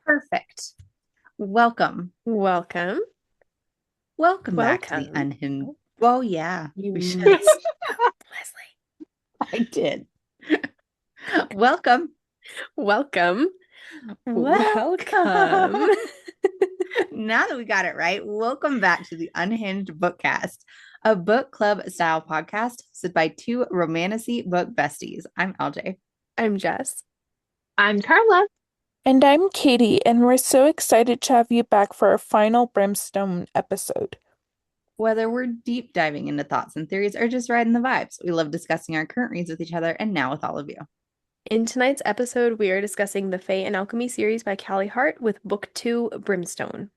Perfect. Welcome. Welcome. Welcome back to the Welcome. Unhinged. Well, yeah, You we should. messed up, Leslie. I did. Welcome. Welcome. Welcome. Welcome. Now that we got it right, welcome back to the Unhinged BookCast, a book club style podcast hosted by two romanticy book besties. I'm LJ. I'm Jess. I'm Carla. And I'm Katie, and we're so excited to have you back for our final Brimstone episode. Whether we're deep diving into thoughts and theories or just riding the vibes, we love discussing our current reads with each other and now with all of you. In tonight's episode, we are discussing the Fae and Alchemy series by Callie Hart with Book 2, Brimstone.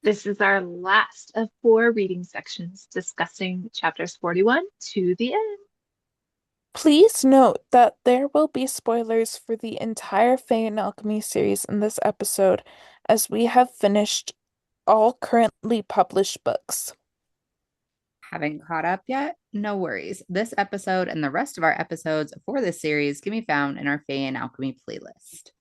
This is our last of 4 reading sections discussing chapters 41 to the end. Please note that there will be spoilers for the entire Fae and Alchemy series in this episode, as we have finished all currently published books. Haven't caught up yet? No worries. This episode and the rest of our episodes for this series can be found in our Fae and Alchemy playlist.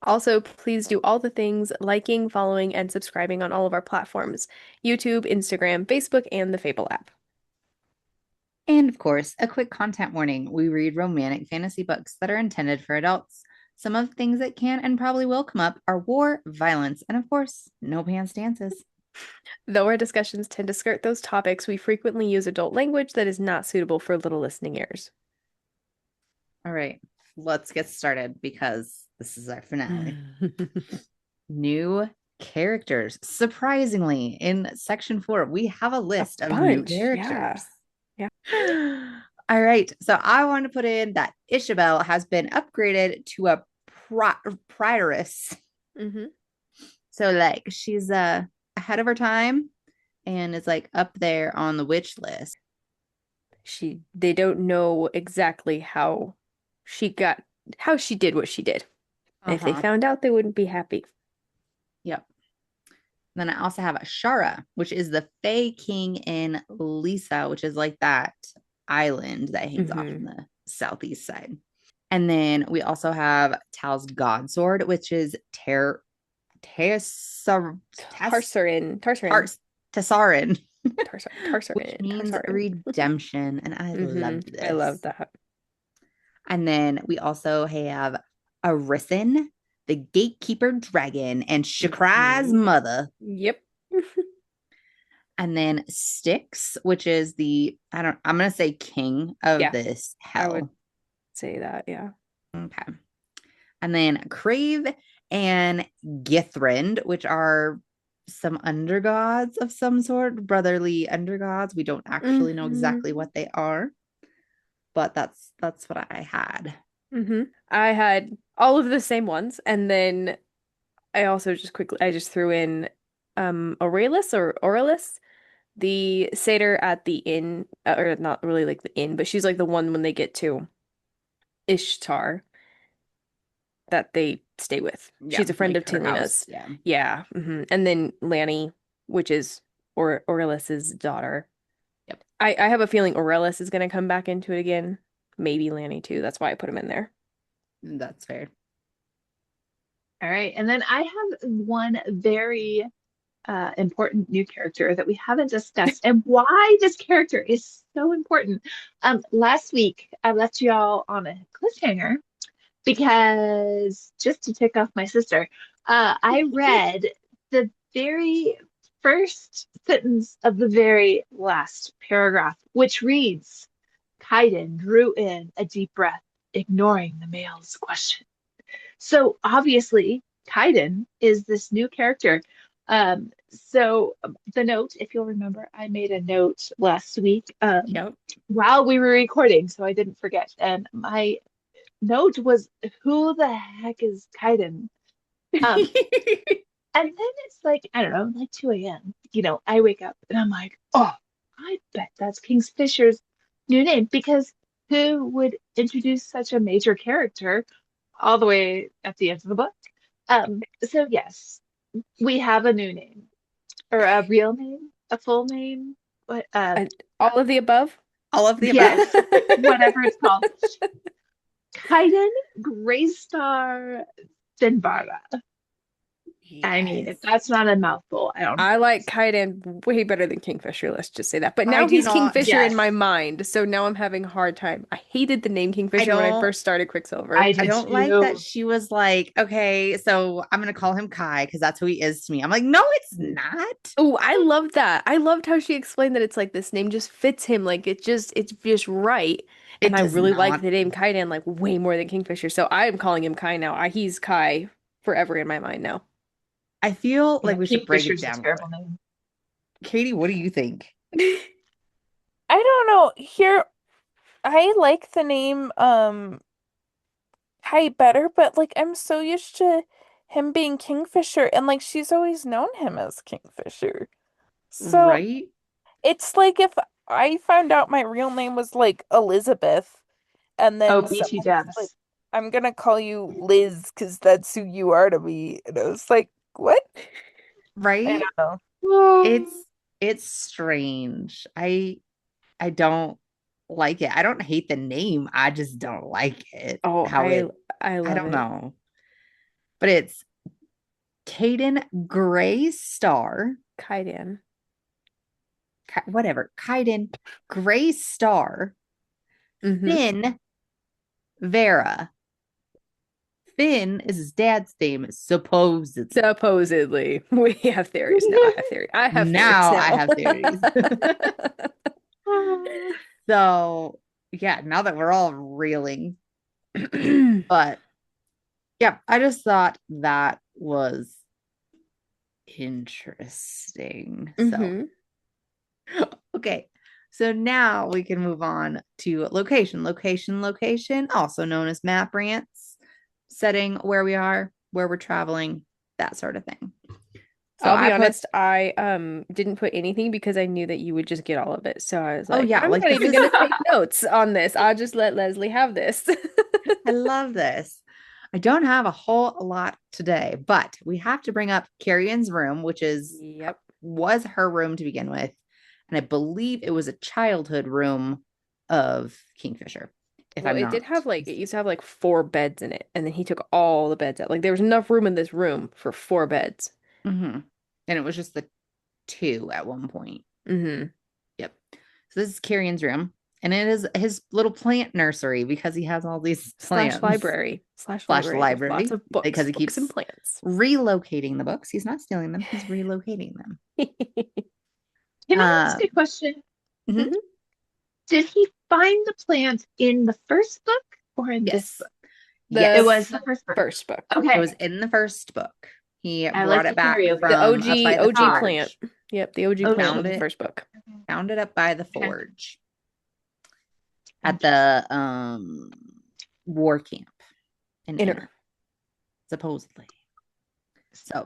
Also, please do all the things liking, following, and subscribing on all of our platforms: YouTube, Instagram, Facebook, and the Fable app. And of course, a quick content warning. We read romantic fantasy books that are intended for adults. Some of the things that can and probably will come up are war, violence, and of course, no pants dances. Though our discussions tend to skirt those topics, we frequently use adult language that is not suitable for little listening ears. All right, let's get started because this is our finale. New characters. Surprisingly, in section 4, we have a list of new characters. Yeah. All right. So I want to put in that Isabel has been upgraded to a prioress. Mm-hmm. So like she's ahead of her time and is like up there on the witch list. They don't know exactly how she did what she did. If they found out, they wouldn't be happy. Yep. Then I also have Shara, which is the Fae King in Lisa, which is like that island that hangs off in the southeast side. And then we also have Tal's Godsword, which is Tarsarin. Which means redemption. And I love this. I love that. And then we also have Arissan, the gatekeeper dragon, and Shakrai's mother. Yep. And then Styx, which is I'm gonna say king of this hell. I would say that, yeah. Okay. And then Crave and Githrind, which are some undergods of some sort, brotherly undergods. We don't actually know exactly what they are, but that's what I had. I had all of the same ones, and then I also just threw in Aurelius, the satyr at the inn, or not really like the inn, but she's like the one when they get to Ishtar that they stay with. Yeah, she's a friend like of Tilina's. Yeah. And then Lanny, which is Aurelius's daughter. Yep. I have a feeling Aurelius is going to come back into it again. Maybe Lanny too. That's why I put him in there. That's fair. All right. And then I have one very important new character that we haven't discussed and why this character is so important. Last week, I left you all on a cliffhanger because, just to tick off my sister, I read the very first sentence of the very last paragraph, which reads, Kaiden drew in a deep breath, ignoring the male's question. So obviously, Kaiden is this new character. So the note, if you'll remember, I made a note last week while we were recording, so I didn't forget. And my note was, who the heck is Kaiden? And then it's like, I don't know, like 2 a.m. I wake up and I'm like, oh, I bet that's Kingfisher's new name, because who would introduce such a major character all the way at the end of the book? So yes, we have a new name, or a real name, a full name, but all of the above. All of the above. Yes, whatever it's called. Kaiden Greystar Finvara. I mean, if Yes. that's not a mouthful, I don't know. I like Kaiden way better than Kingfisher, let's just say that. But I now do he's not. Kingfisher in Yes, my mind, so now I'm having a hard time. I hated the name I Kingfisher when I don't. first started Quicksilver. I I did don't like that too. she was like, okay, so I'm gonna call him Kai because that's who he is to me. I'm like, no, it's not. Oh, I loved that. I loved how she explained that it's like this name just fits him, like it's just right. And It I does really like not. the name Kaiden like way more than Kingfisher, so I am calling him Kai now. He's Kai forever in my mind now. I feel Yeah, like we should break it Kingfisher's a down a little bit. terrible name. Katie, what do you think? I don't know. Here, I like the name Kai better, but like I'm so used to him being Kingfisher, and like she's always known him as Kingfisher. So Right? it's like if I found out my real name was like Elizabeth, and Oh, then BT someone was like, Dubs. I'm gonna call you Liz because that's who you are to me. And I was like, what? I Right? don't know. It's strange. I don't like it. I don't hate the name. I just don't like it. Oh, How it I I love don't it. know. But it's Caden Gray Star. Kaiden. Whatever. Kaiden Gray Star. Mm-hmm. Finn Vera. Finn is his dad's name, supposedly. Supposedly. We have theories now. I have theory. I have theories Now I now. have theories. So, yeah, now that we're all reeling. But yeah, I just thought that was interesting. So, hmm okay. So now we can move on to location, location, location, also known as map rants, setting where we are, where we're traveling, that sort of thing. So I'll be I put, honest, I didn't put anything because I knew that you would just get all of it. So I was oh like, yeah, I'm like not this even is, gonna take notes on this. I'll just let Leslie have this. I love this. I don't have a whole lot today, but we have to bring up Carrie's room, which Yep. was her room to begin with. And I believe it was a childhood room of Kingfisher, if Well, I'm it did not. have like it used to have like 4 beds in it, and then he took all the beds out. Like there was enough room in this room for 4 beds. Mm-hmm. And it was just the two at one point. Mm-hmm. Yep. So this is Carrie's room. And it is his little plant nursery because he has all these Slash plants. library. Slash Slash library with lots library. of books. Because he Books keeps and plants. relocating the books. He's not stealing them, he's relocating them. Can I ask a question? Mhm. Did he find the plant in the first book or in this Yes. book? Yes. It was the first book. First book. It Okay. was in the first book. He I brought like it to back carry over. from The up by the OG plant. forge. Yep, the OG Okay. plant Found was the it. first book. Found it up by the Okay. forge at the war camp in Inner, supposedly. So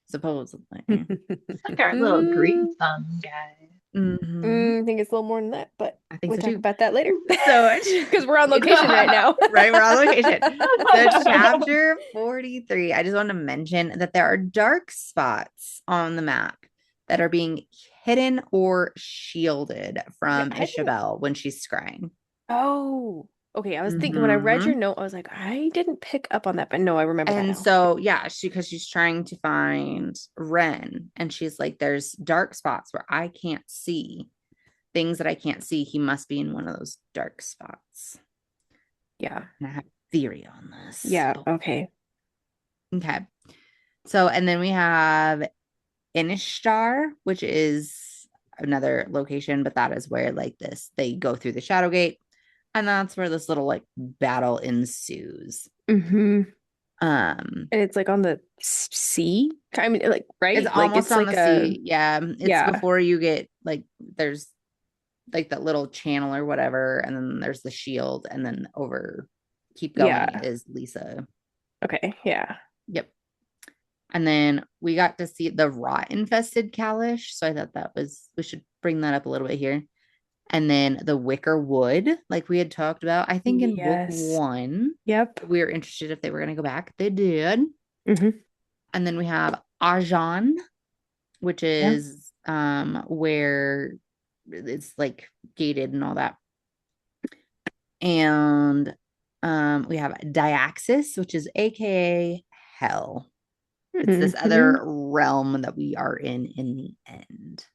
supposedly. It's like our little green thumb guy. Mhm. I think it's a little more than that, but I think we'll so talk too. about that later. So Because we're on location right now. right, we're on location. So chapter 43. I just want to mention that there are dark spots on the map that are being hidden or shielded from I didn't- Isabel when she's scrying. Oh, okay. I was thinking when I read your Mhm. note, I was like, I didn't pick up on that, but no, I remember that And now. so, yeah, because she's trying to find Ren, and she's like, there's dark spots where I can't see things that I can't see. He must be in one of those dark spots. Yeah. And I have a theory on this. Yeah. Okay. Okay. So, and then we have Inishtar, which is another location, but that is where like they go through the Shadow Gate, and that's where this little like battle ensues. Mm-hmm. And it's like on the sea. I mean, like, right? it's Like almost it's on like the sea. Yeah. It's yeah. before you get like there's like that little channel or whatever, and then there's the shield, and then keep going is Lisa. Okay. Yeah. Yep. And then we got to see the rot infested Kalish. So I thought we should bring that up a little bit here. And then the wicker wood, like we had talked about, I think in book 1. Yep. We were interested if they were going to go back. They did. Mm-hmm. And then we have Ajan, which is where it's like gated and all that. And we have Diaxis, which is AKA Hell. It's this other realm that we are in the end.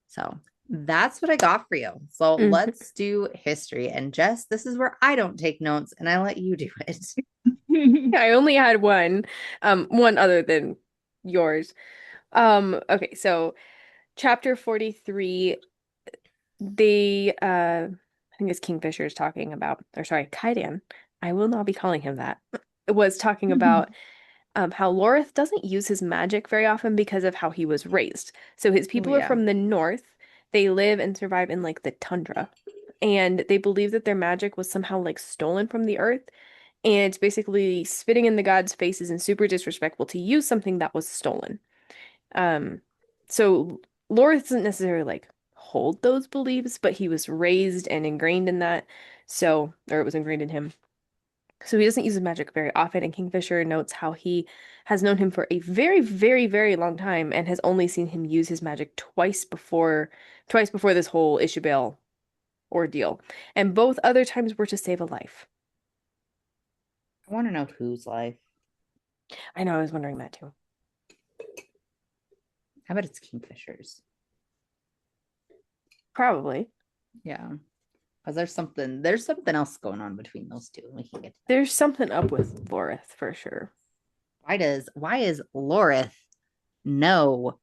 So that's what I got for you. So let's do history. And Jess, this is where I don't take notes and I let you do it. I only had one other than yours. Okay, so chapter 43, I think it's Kingfisher is talking about, or sorry, Kaidan. I will not be calling him that. Was talking about how Lorith doesn't use his magic very often because of how he was raised. So his people are from the north. They live and survive in like the tundra. And they believe that their magic was somehow like stolen from the earth. And it's basically spitting in the gods' faces and super disrespectful to use something that was stolen. So Lorith doesn't necessarily like hold those beliefs, but he was raised and ingrained in that. So, or it was ingrained in him. So he doesn't use his magic very often, and Kingfisher notes how he has known him for a very, very, very long time and has only seen him use his magic twice before this whole Ishabel ordeal. And both other times were to save a life. I want to know whose life. I know, I was wondering that too. How about it's Kingfisher's? Probably. Yeah. Because there's something else going on between those two. We can get to that. There's something up with Lorith for sure. Why is Lorith know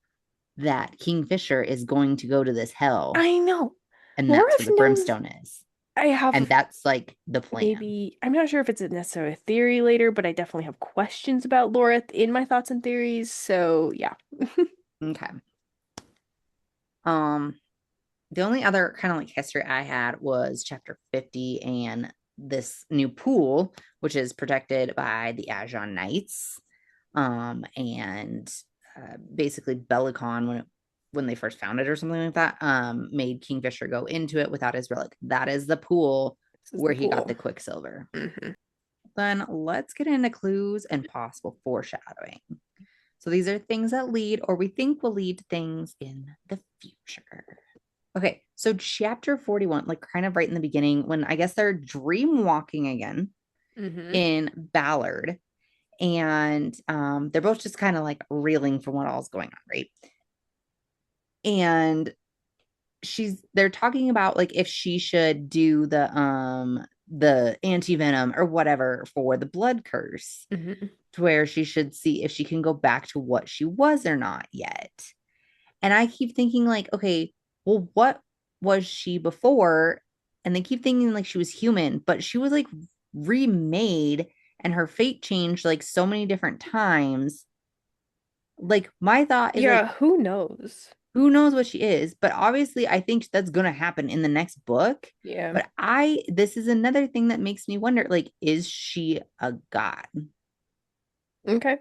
that Kingfisher is going to go to this hell? I know. And that's where the brimstone is. And that's like the plan. Maybe, I'm not sure if it's necessarily a theory later, but I definitely have questions about Lorith in my thoughts and theories. So yeah. Okay. The only other kind of like history I had was chapter 50 and this new pool, which is protected by the Ajon Knights. Basically Belicon, when they first found it or something like that, made Kingfisher go into it without his relic. That is the pool where he got the Quicksilver. Then let's get into clues and possible foreshadowing. So these are things that lead, or we think will lead to things in the future. Okay, so chapter 41, like kind of right in the beginning, when I guess they're dream walking again in Ballard. And they're both just kind of like reeling from what all's going on, right? And they're talking about like if she should do the anti-venom or whatever for the blood curse, to where she should see if she can go back to what she was or not yet. And I keep thinking like, okay, well, what was she before? And they keep thinking like she was human, but she was like remade and her fate changed like so many different times. Like my thought is like, who knows? Who knows what she is? But obviously I think that's going to happen in the next book. Yeah. But this is another thing that makes me wonder, like, is she a god? Okay.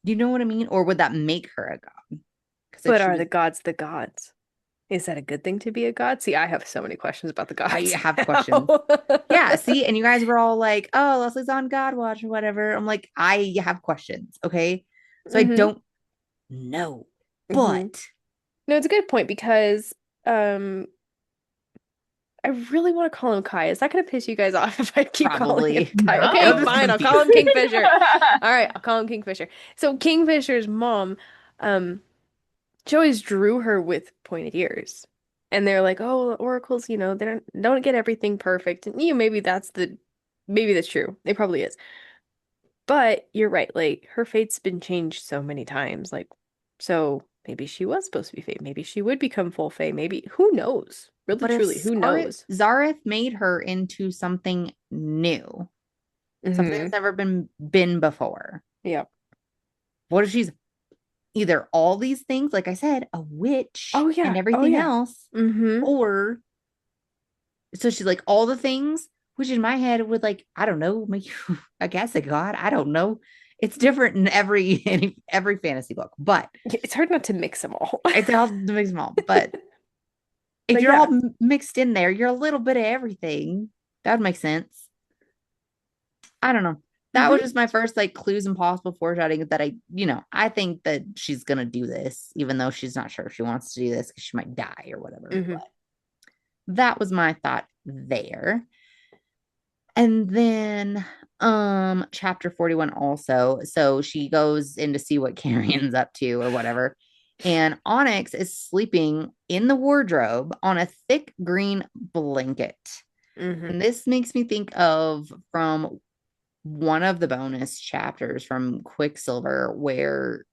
Do you know what I mean? Or would that make her a god? But are the gods the gods? Is that a good thing to be a god? See, I have so many questions about the gods. I have questions. Yeah, see, and you guys were all like, oh, Leslie's on God Watch or whatever. I'm like, I have questions, okay? So I don't know. But no, it's a good point because I really want to call him Kai. Is that going to piss you guys off if I keep calling him Kai? No. Okay, fine. I'll call him Kingfisher. All right, I'll call him Kingfisher. So Kingfisher's mom, she always drew her with pointed ears. And they're like, oh, oracles, they don't get everything perfect. And maybe that's true. It probably is. But you're right, like her fate's been changed so many times. Like, so maybe she was supposed to be Fae. Maybe she would become full Fae. Maybe, who knows? Really, but truly, who knows? Zareth made her into something new. Something that's never been before. Yeah. What if she's either all these things, like I said, a witch and everything else, or so she's like all the things, which in my head would like, I don't know, make you, I guess a god. I don't know. It's different in every fantasy book, but it's hard not to mix them all. It's hard to mix them all, but if you're all mixed in there, you're a little bit of everything. That would make sense. I don't know. That was just my first like clues and possible foreshadowing that I think that she's gonna do this, even though she's not sure if she wants to do this because she might die or whatever. But that was my thought there. And then Chapter 41 also. So she goes in to see what Carrion's up to or whatever. And Onyx is sleeping in the wardrobe on a thick green blanket. And this makes me think of from one of the bonus chapters from Quicksilver where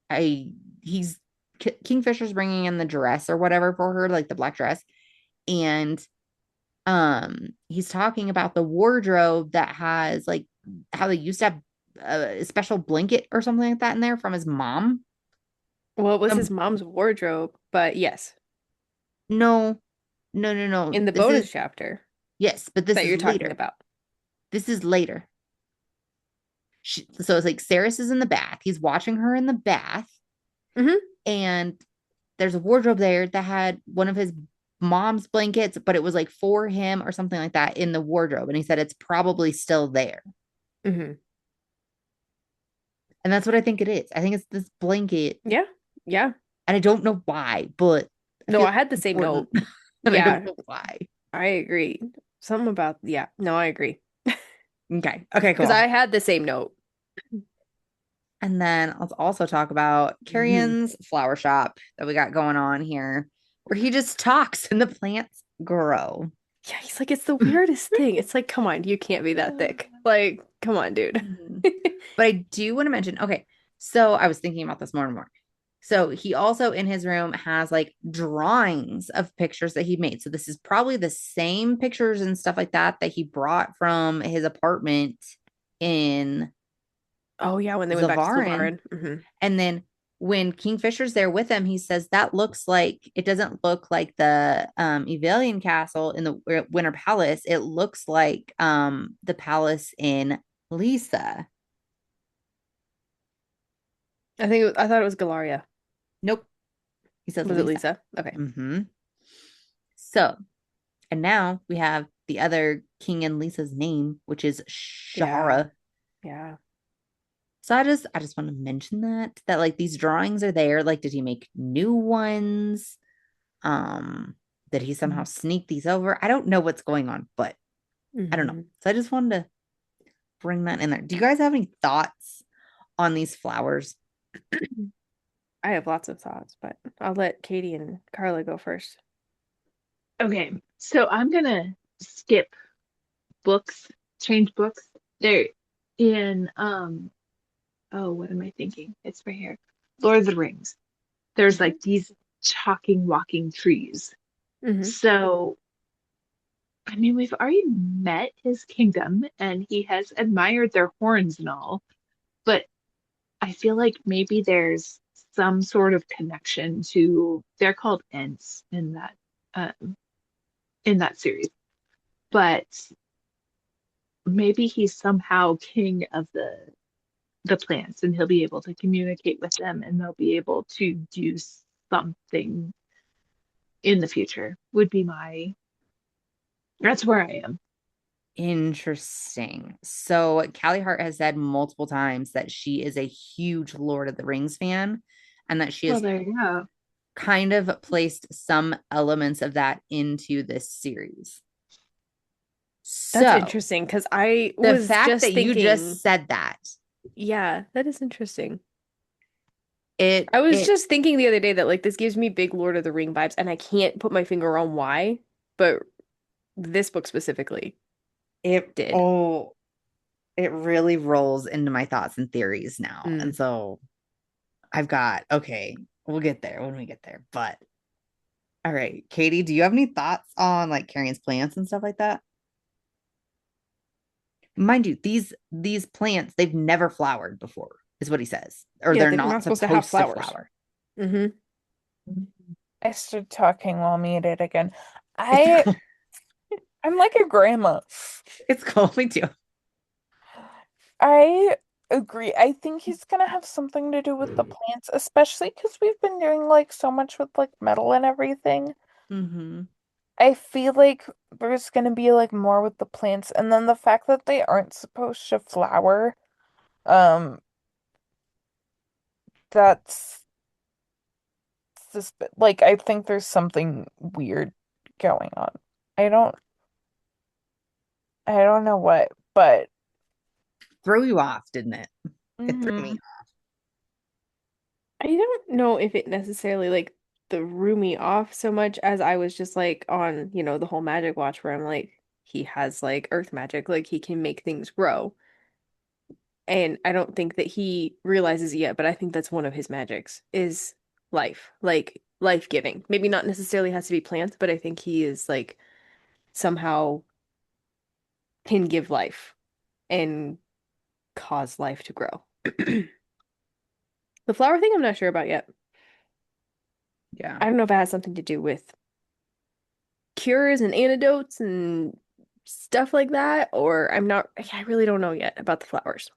Kingfisher's bringing in the dress or whatever for her, like the black dress, and he's talking about the wardrobe that has like how they used to have a special blanket or something like that in there from his mom. Well, it was his mom's wardrobe, but yes, No, no. in the This bonus is chapter yes, but this that is you're talking later. about. This is later. So it's like Ceres is in the bath. He's watching her in the bath, and there's a wardrobe there that had one of his mom's blankets, but it was like for him or something like that in the wardrobe. And he said it's probably still there. And that's what I think it is. I think it's this blanket. Yeah. Yeah. And I don't know why, but no, I had the same note. And yeah. I don't know why. I agree. Something about, yeah. No, I agree. Okay, cool. Because I had the same note. And then let's also talk about Carrion's flower shop that we got going on here, where he just talks and the plants grow. Yeah, he's like, it's the weirdest thing. It's like, come on, you can't be that thick. Like, come on, dude. But I do want to mention, okay, so I was thinking about this more and more. So he also in his room has like drawings of pictures that he made. So this is probably the same pictures and stuff like that that he brought from his apartment in Oh yeah, when they went back to Zavarin. And then when Kingfisher's there with him, he says that looks like it doesn't look like the Evelian castle in the Winter Palace. It looks like the palace in Lisa. I thought it was Galaria. Nope. He says Was it Lisa? Okay. So, and now we have the other king and Lisa's name, which is Shara. Yeah. So I just want to mention that like these drawings are there. Like, did he make new ones? Did he somehow sneak these over? I don't know what's going on, but I don't know. So I just wanted to bring that in there. Do you guys have any thoughts on these flowers? I have lots of thoughts, but I'll let Katie and Carla go first. Okay, so I'm gonna skip books, change books. They're in oh, what am I thinking? It's right here. Lord of the Rings. There's like these talking, walking trees. So, I mean, we've already met his kingdom and he has admired their horns and all, but I feel like maybe there's some sort of connection to, they're called Ents in that series, but maybe he's somehow king of the plants and he'll be able to communicate with them and they'll be able to do something in the future would be that's where I am. Interesting. So Callie Hart has said multiple times that she is a huge Lord of the Rings fan and that she has there you go. kind of placed some elements of that into this series. That's interesting because I was just thinking, you just said that. Yeah, that is interesting. I was just thinking the other day that like this gives me big Lord of the Ring vibes, and I can't put my finger on why, but this book specifically, it did. Oh, it really rolls into my thoughts and theories now, and so I've got we'll get there when we get there. But all right, Katie, do you have any thoughts on like Carrion's plants and stuff like that? Mind you, these plants, they've never flowered before, is what he says. Or they're not supposed to have flowers. Flower. I started talking while muted again. I'm like a grandma. It's cool, me too. I agree. I think he's gonna have something to do with the plants, especially because we've been doing like so much with like metal and everything. I feel like there's gonna be like more with the plants, and then the fact that they aren't supposed to flower, that's just like I think there's something weird going on. I don't know what, but threw you off, didn't it? It threw me Mhm. off. I don't know if it necessarily like threw me off so much as I was just like on, the whole magic watch where I'm like, he has like earth magic, like he can make things grow. And I don't think that he realizes it yet, but I think that's one of his magics is life, like life giving. Maybe not necessarily has to be plants, but I think he is like somehow can give life and cause life to grow. The flower thing, I'm not sure about yet. Yeah. I don't know if it has something to do with cures and antidotes and stuff like that, or I really don't know yet about the flowers.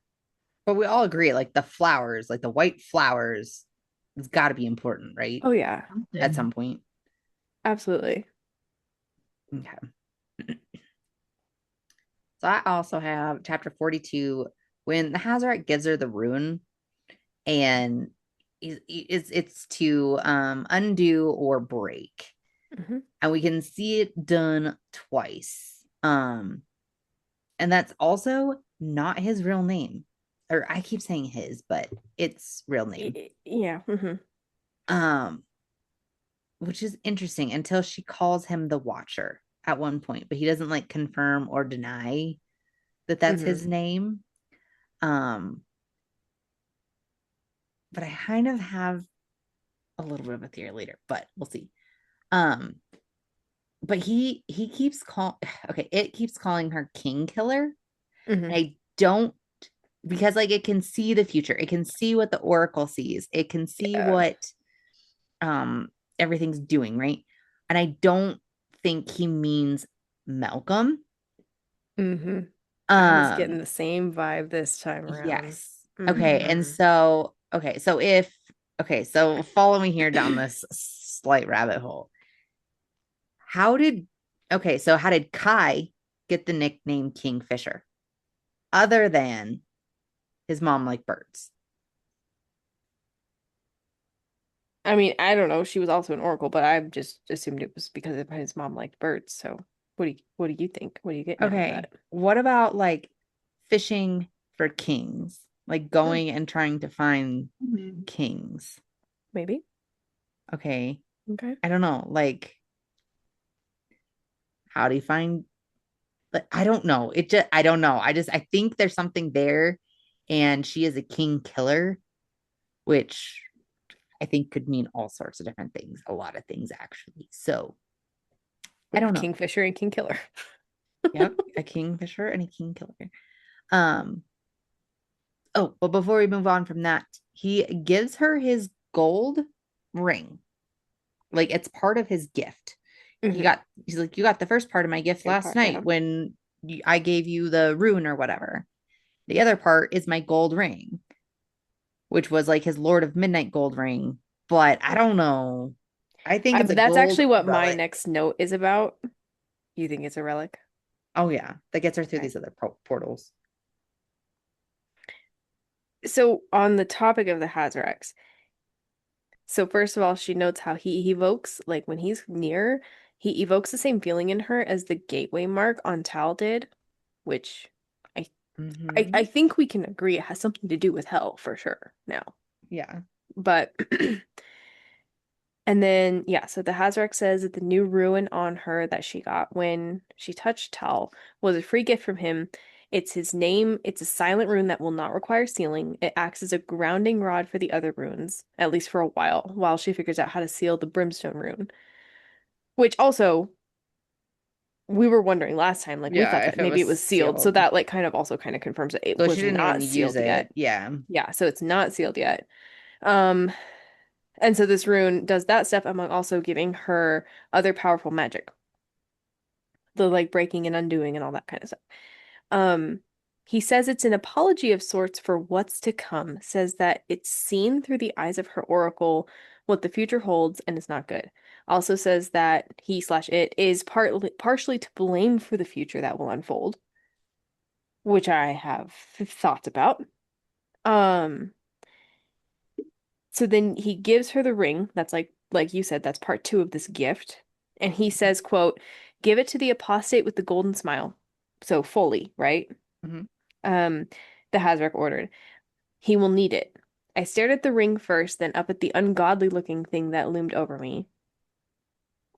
But we all agree, like the flowers, like the white flowers, it's got to be important, right? Oh yeah, At some point. absolutely. Okay. So I also have chapter 42 when the Hazaret gives her the rune and it's to undo or break. Hmm. And we can see it done twice. And that's also not his real name. Or I keep saying his, but it's real name. Yeah. Hmm. Um, which is interesting until she calls him the Watcher at one point, but he doesn't like confirm or deny that that's Hmm. his name. Um, but I kind of have a little bit of a theory later, but we'll see. Um, but he keeps call okay, it keeps calling her King Killer. Hmm. And I don't because like it can see the future. It can see what the Oracle sees. It can see Yeah. what everything's doing, right? And I don't think he means Malcolm. Hmm. I was getting Um the same vibe this time around. yes. Okay, and Hmm. so so follow me here down this slight rabbit hole. How did how did Kai get the nickname Kingfisher other than his mom liked birds? I mean, I don't know. She was also an oracle, but I just assumed it was because of his mom liked birds. So, what do you think? What are you getting out of Okay, that? what about like fishing for kings? Like Hmm, going and trying to find Mhm. kings. maybe. Okay, Okay. I don't know. Like, how do you find? But I don't know. I don't know. I think there's something there, and she is a king killer, which I think could mean all sorts of different things, a lot of things actually. So We I have don't know. Kingfisher and King Killer. Yep, a kingfisher and a king killer. Um, oh, but before we move on from that, he gives her his gold ring. Like it's part of his gift. Hmm. He's like, you got the first part of my gift Good last part, night yeah. when I gave you the rune or whatever. The other part is my gold ring, which was like his Lord of Midnight gold ring. But I don't know. I think it's a That's gold actually what my relic. next note is about. You think it's a relic? Oh yeah, that gets her through Okay. these other portals. So on the topic of the Hazarex, so first of all, she notes how he evokes, like when he's near, he evokes the same feeling in her as the gateway mark on Tal did, which I I Mm-hmm. think we can agree it has something to do with hell for sure now. Yeah. But and then yeah, so the Hazarex says that the new ruin on her that she got when she touched Tal was a free gift from him. It's his name. It's a silent rune that will not require sealing. It acts as a grounding rod for the other runes, at least for a while she figures out how to seal the Brimstone rune. Which also we were wondering last time, like we thought Yeah, that if it was maybe it was sealed. So sealed. that like kind of also kind of confirms that it So she was didn't even not use sealed it. yet. Yeah. Yeah, so it's not sealed yet. Um, and so this rune does that stuff among also giving her other powerful magic. The like breaking and undoing and all that kind of stuff. Um, he says it's an apology of sorts for what's to come, says that it's seen through the eyes of her oracle what the future holds and is not good. Also says that he/it is partially to blame for the future that will unfold, which I have thoughts about. Um, so then he gives her the ring. That's like you said, that's part two of this gift. And he says, quote, give it to the apostate with the golden smile. So fully, right? Mm-hmm. Um, The Hazrak ordered. He will need it. I stared at the ring first, then up at the ungodly-looking thing that loomed over me.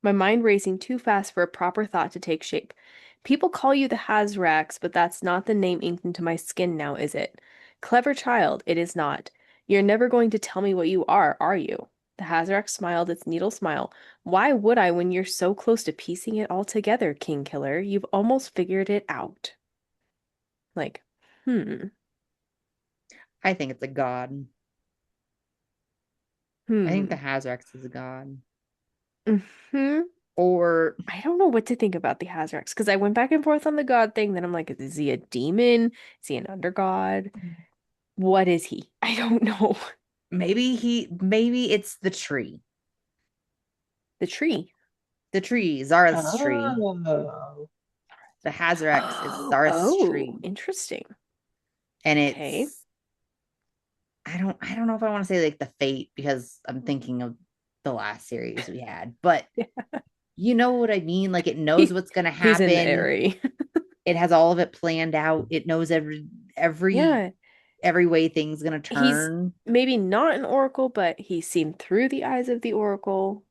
My mind racing too fast for a proper thought to take shape. People call you the Hazraks, but that's not the name inked into my skin now, is it? Clever child, it is not. You're never going to tell me what you are you? The Hazrak smiled its needle smile. Why would I when you're so close to piecing it all together, King Killer? You've almost figured it out. Like, I think it's a god. I think the Hazrax is a god. Or I don't know what to think about the Hazrax because I went back and forth on the god thing. Then I'm like, is he a demon? Is he an undergod? What is he? I don't know. maybe it's the tree. The tree. The tree, Zara's tree. Oh. The Hazrax is Zara's tree. Interesting. And it's I don't know if I want to say like the fate because I'm thinking of the last series we had, but you know what I mean? Like it knows what's gonna happen. He's in the area. It has all of it planned out. It knows every way things gonna turn. He's maybe not an oracle, but he's seen through the eyes of the oracle.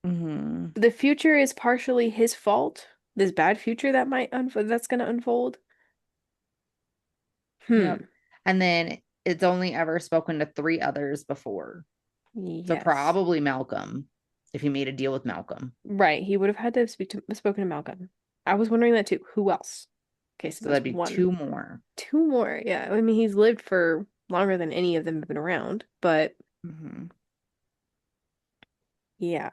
The future is partially his fault. This bad future that that's gonna unfold. Yep. And then it's only ever spoken to 3 others before. Yes. So probably Malcolm, if he made a deal with Malcolm. Right. He would have had to have spoken to Malcolm. I was wondering that too. Who else? Okay, so that'd be 2 more. 2 more. Yeah. I mean, he's lived for longer than any of them have been around, but yeah.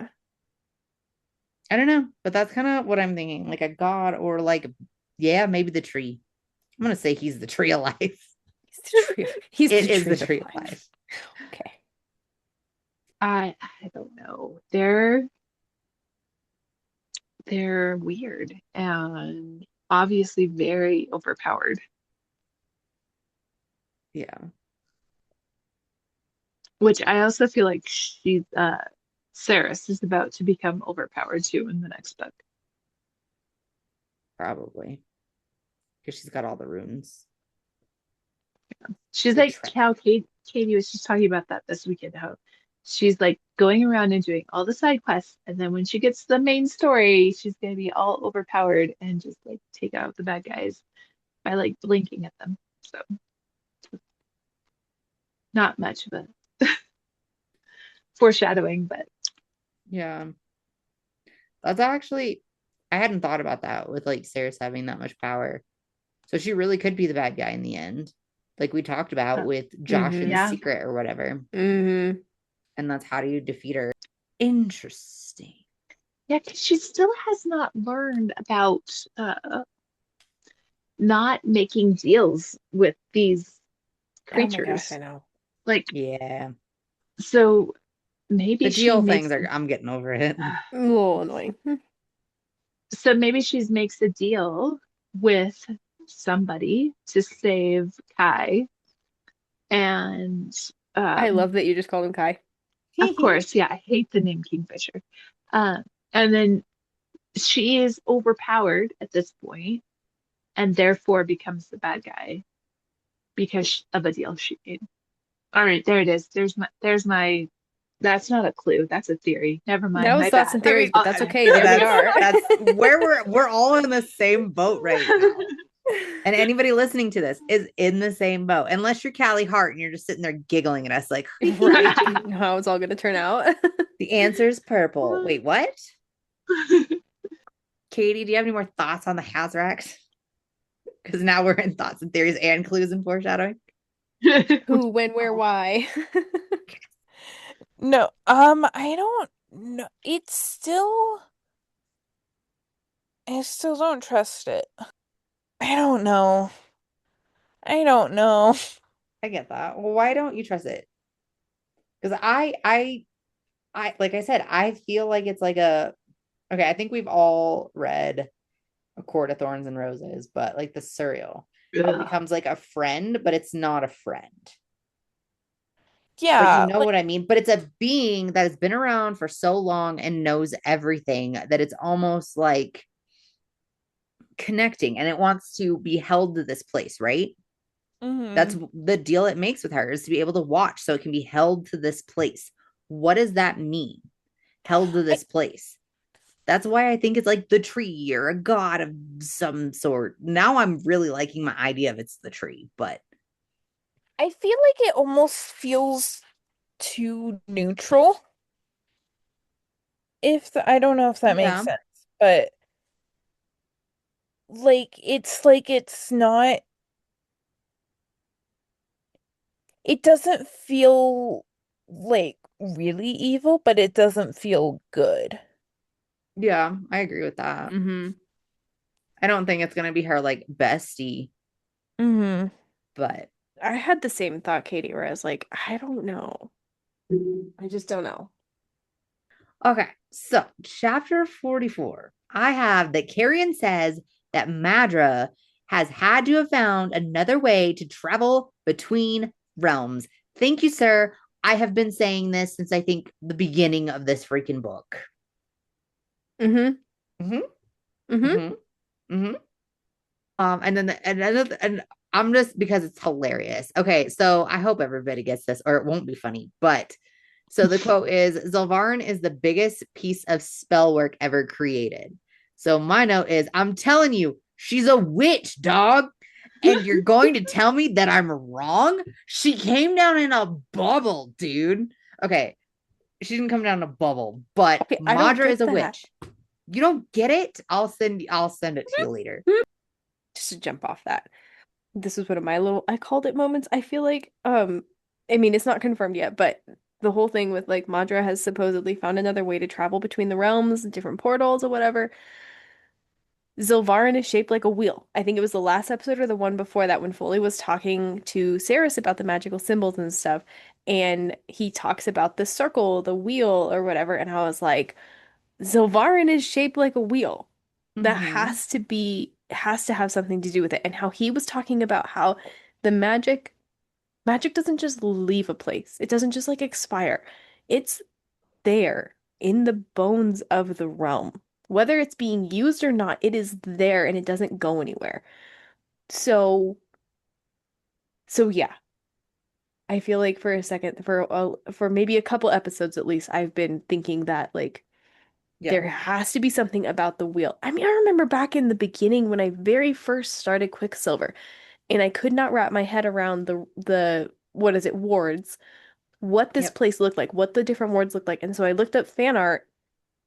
I don't know, but that's kind of what I'm thinking. Like a god or like, yeah, maybe the tree. I'm going to say he's the tree of life. He's the tree. It is the tree of life. Okay. I don't know. They're weird and obviously very overpowered. Yeah. Which I also feel like she's Saris is about to become overpowered too in the next book. Probably. Because she's got all the runes. Yeah. She's like how Katie was just talking about that this weekend, how she's like going around and doing all the side quests, and then when she gets to the main story, she's gonna be all overpowered and just like take out the bad guys by like blinking at them. So not much of a foreshadowing, but yeah. That's actually I hadn't thought about that with like Saris having that much power. So she really could be the bad guy in the end. Like we talked about with Josh's secret or whatever. And that's how do you defeat her. Interesting. Yeah, because she still has not learned about not making deals with these creatures. Oh my gosh, I know. Like, yeah. So maybe the deal things are I'm getting over it. A little annoying. So maybe she makes a deal with somebody to save Kai. And I love that you just called him Kai. Of course, yeah, I hate the name Kingfisher. And then she is overpowered at this point and therefore becomes the bad guy because of a deal she made. All right, there it is. There's my that's not a clue. That's a theory. Never mind. That was thoughts and theories, but that's okay. There we are. That's where we're all in the same boat right now. And anybody listening to this is in the same boat, unless you're Callie Hart and you're just sitting there giggling at us like, right, how it's all going to turn out. The answer is purple. Wait, what? Katie, do you have any more thoughts on the Hazrax? Because now we're in thoughts and theories and clues and foreshadowing. Who, when, where, why? No, I don't know. I still don't trust it. I don't know. I get that. Well, why don't you trust it? Because I like I said, I feel like it's like okay, I think we've all read A Court of Thorns and Roses, but like the Suriel, it becomes like a friend, but it's not a friend. Yeah. Like, you know what I mean? But it's a being that has been around for so long and knows everything that it's almost like connecting and it wants to be held to this place, right? That's the deal it makes with her, is to be able to watch so it can be held to this place. What does that mean? Held to this place. That's why I think it's like the tree or a god of some sort. Now I'm really liking my idea of it's the tree, but I feel like it almost feels too neutral. I don't know if that makes sense, but it's not, it doesn't feel like really evil, but it doesn't feel good. yeah, I agree with that. I don't think it's gonna be her like bestie, but I had the same thought, Katie, where I was like, I don't know. I just don't know. okay. So chapter 44, I have that Carrion says that Madra has had to have found another way to travel between realms. Thank you, sir. I have been saying this since I think the beginning of this freaking book. And I'm just, because it's hilarious. Okay, so I hope everybody gets this, or it won't be funny. But so the quote is, Zolvarin is the biggest piece of spell work ever created. So my note is, I'm telling you, she's a witch, dog. And you're going to tell me that I'm wrong? She came down in a bubble, dude. Okay, she didn't come down in a bubble, but okay, Madra is a witch. You don't get it? I'll send it to you later. Just to jump off that, this is one of my little, I called it moments. I feel like, I mean, it's not confirmed yet, but the whole thing with like Madra has supposedly found another way to travel between the realms, different portals or whatever. Zilvarin is shaped like a wheel. I think it was the last episode or the one before that when Foley was talking to Saris about the magical symbols and stuff. And he talks about the circle, the wheel, or whatever. And I was like, Zilvarin is shaped like a wheel. That has to have something to do with it. And how he was talking about how the magic doesn't just leave a place. It doesn't just like expire. It's there in the bones of the realm. Whether it's being used or not, it is there and it doesn't go anywhere. So yeah. I feel like for a second, for maybe a couple episodes at least, I've been thinking that like there has to be something about the wheel. I mean, I remember back in the beginning when I very first started Quicksilver, and I could not wrap my head around the what is it, wards, what this place looked like, what the different wards looked like. And so I looked up fan art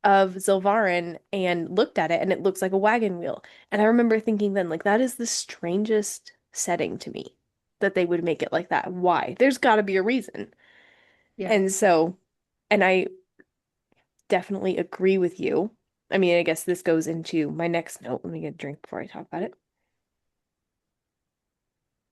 of Zilvarin and looked at it, and it looks like a wagon wheel. And I remember thinking then, like, that is the strangest setting to me that they would make it like that. Why? There's got to be a reason. Yeah. And so, and I definitely agree with you. I mean, I guess this goes into my next note. Let me get a drink before I talk about it.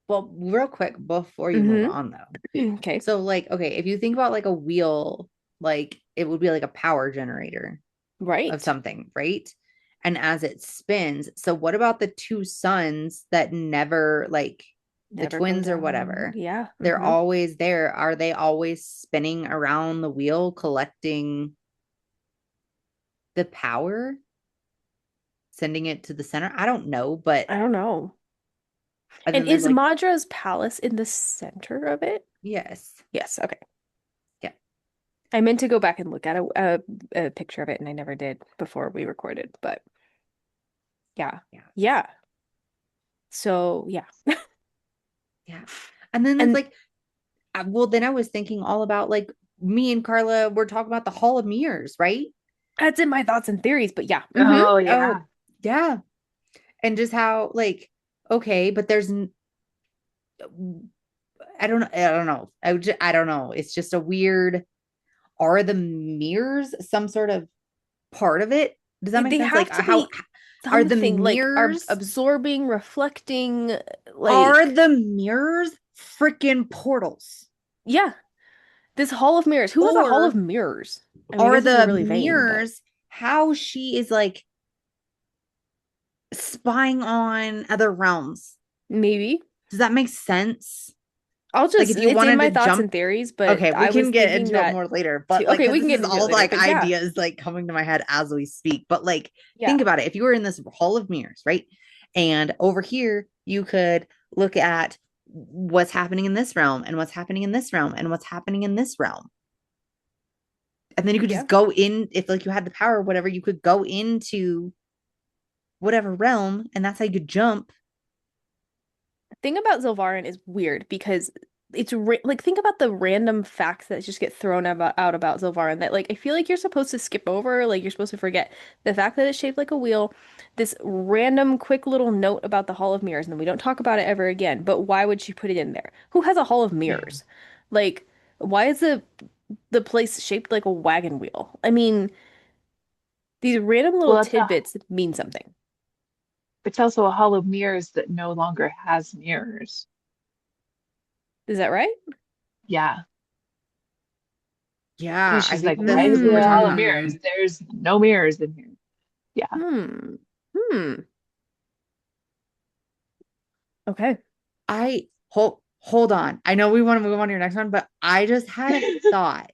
Well, real quick before you move on though. Okay. So like, okay, if you think about like a wheel, like it would be like a power generator Right. of something, right? And as it spins, so what about the two suns that never like the twins or whatever? Yeah. They're always there. Are they always spinning around the wheel collecting the power? Sending it to the center? I don't know, but I don't know. and is like, Madra's palace in the center of it? Yes. Yes. Okay. Yeah. I meant to go back and look at a picture of it, and I never did before we recorded, but yeah. Yeah. So, yeah. Yeah. And then it's like, well, then I was thinking all about like me and Carla were talking about the Hall of Mirrors, right? That's in my thoughts and theories, but yeah. Oh, yeah. Oh, yeah. And just how like, okay, but there's I don't know. I don't know. It's just a weird, are the mirrors some sort of part of it? Does that make sense? Like how are the mirrors like, are absorbing, reflecting, like are the mirrors freaking portals? Yeah. This Hall of Mirrors. Who has a Hall of Mirrors? I mean, are the really mirrors vain, how she is like spying on other realms? Maybe. Does that make sense? I'll just, like if you it's wanted in my to thoughts jump and theories, but okay, we can get into it more later. But like, okay, we can get into all all later, like ideas like coming to my head as we speak. But like, think about it. If you were in this Hall of Mirrors, right? And over here, you could look at what's happening in this realm and what's happening in this realm and what's happening in this realm. And then you could just go in, if like you had the power or whatever, you could go into whatever realm, and that's how you could jump. The thing about Zilvarin is weird because it's like think about the random facts that just get thrown out about Zilvarin that like I feel like you're supposed to skip over, like you're supposed to forget the fact that it's shaped like a wheel, this random quick little note about the Hall of Mirrors, and then we don't talk about it ever again. But why would she put it in there? Who has a Hall of Mirrors? Like, why is the place shaped like a wagon wheel? I mean, these random little Well, tidbits mean something. it's also a hall of mirrors that no longer has mirrors. Is that right? Yeah. Yeah, And I she's think like, why is we're there a talking hall of about. mirrors? There's no mirrors in here. Yeah. Hmm. Hmm. Okay. I hold on. I know we want to move on to your next one, but I just had a thought.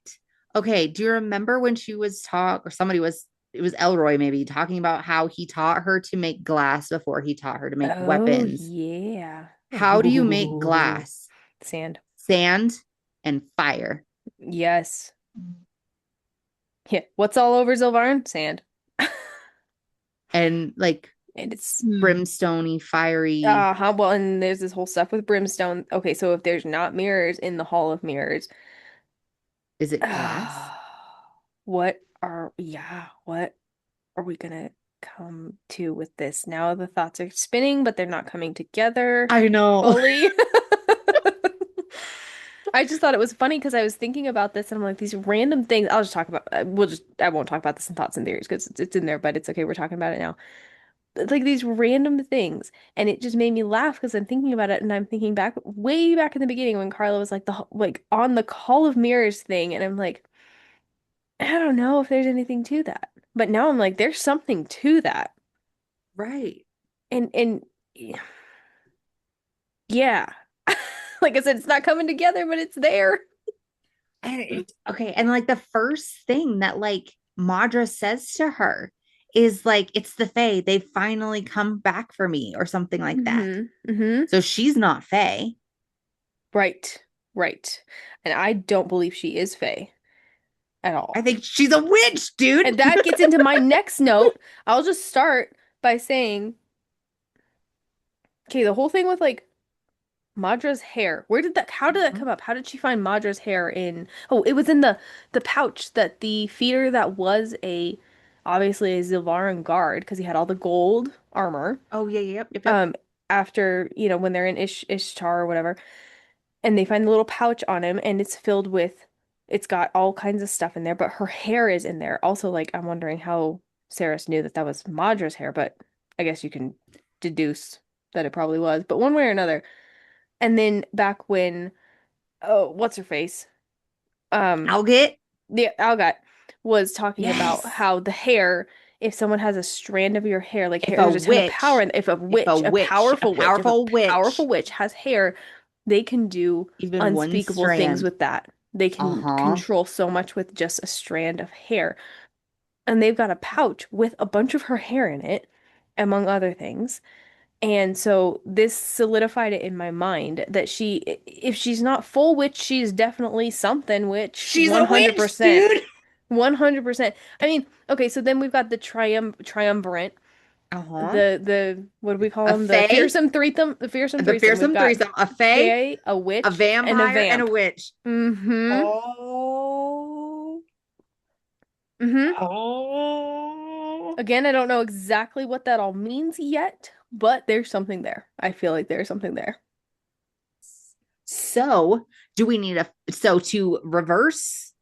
Okay, do you remember when she was or somebody was, it was Elroy maybe talking about how he taught her to make glass before he taught her to make Oh, weapons? yeah. How do you make Ooh. glass? Sand. Sand and fire. Yes. Yeah. What's all over Zilvarn? Sand. And like And it's brimstone-y, fiery. well, and there's this whole stuff with brimstone. Okay, so if there's not mirrors in the Hall of Mirrors, Is it glass? what are we gonna come to with this? Now the thoughts are spinning, but they're not coming together I know. fully. I just thought it was funny because I was thinking about this and I'm like, these random things. I'll just talk about, I won't talk about this in thoughts and theories because it's in there, but it's okay. We're talking about it now. But like these random things. And it just made me laugh because I'm thinking about it and I'm thinking back, way back in the beginning when Carla was like, like on the Call of Mirrors thing. And I'm like, I don't know if there's anything to that. But now I'm like, there's something to that. Right. And yeah. Like I said, it's not coming together, but it's there. And okay. And like the first thing that like Madra says to her is like, it's the Fae. They finally come back for me or something like that. Mm-hmm. So she's not Fae. Right. Right. And I don't believe she is Fae at I all. think she's a witch, dude. And that gets into my next note. I'll just start by saying, okay, the whole thing with like Madra's hair. How did that come up? How did she find Madra's hair oh, it was in the pouch that the feeder that was obviously a Zilvaran guard because he had all the gold armor. Oh, yeah, yep. After, when they're in Ishtar or whatever, and they find the little pouch on him and it's got all kinds of stuff in there, but her hair is in there. Also, like I'm wondering how Saris knew that that was Madra's hair, but I guess you can deduce that it probably was, but one way or another. And then back when, oh, what's her face? I'll get. The Algot was talking about Yes. how the hair, if someone has a strand of your hair, like If hair, a there's a ton of power, witch, and if a witch, a powerful witch, if a powerful witch has hair, they can do even one unspeakable things strand. with that. They can control so much with just a strand of hair. And they've got a pouch with a bunch of her hair in it, among other things. And so this solidified it in my mind that if she's not full witch, she's definitely something witch. She's 100%. a witch, dude. 100%. I mean, okay, so then we've got the triumvirate. The what do we call them? The fearsome threesome. The fearsome The threesome. We've fearsome got threesome. A fae, a witch, a and a vampire, and a vamp. witch. Mm-hmm. Oh. Mm-hmm. Oh. Again, I don't know exactly what that all means yet, but there's something there. I feel like there's something there. So, do we need so to reverse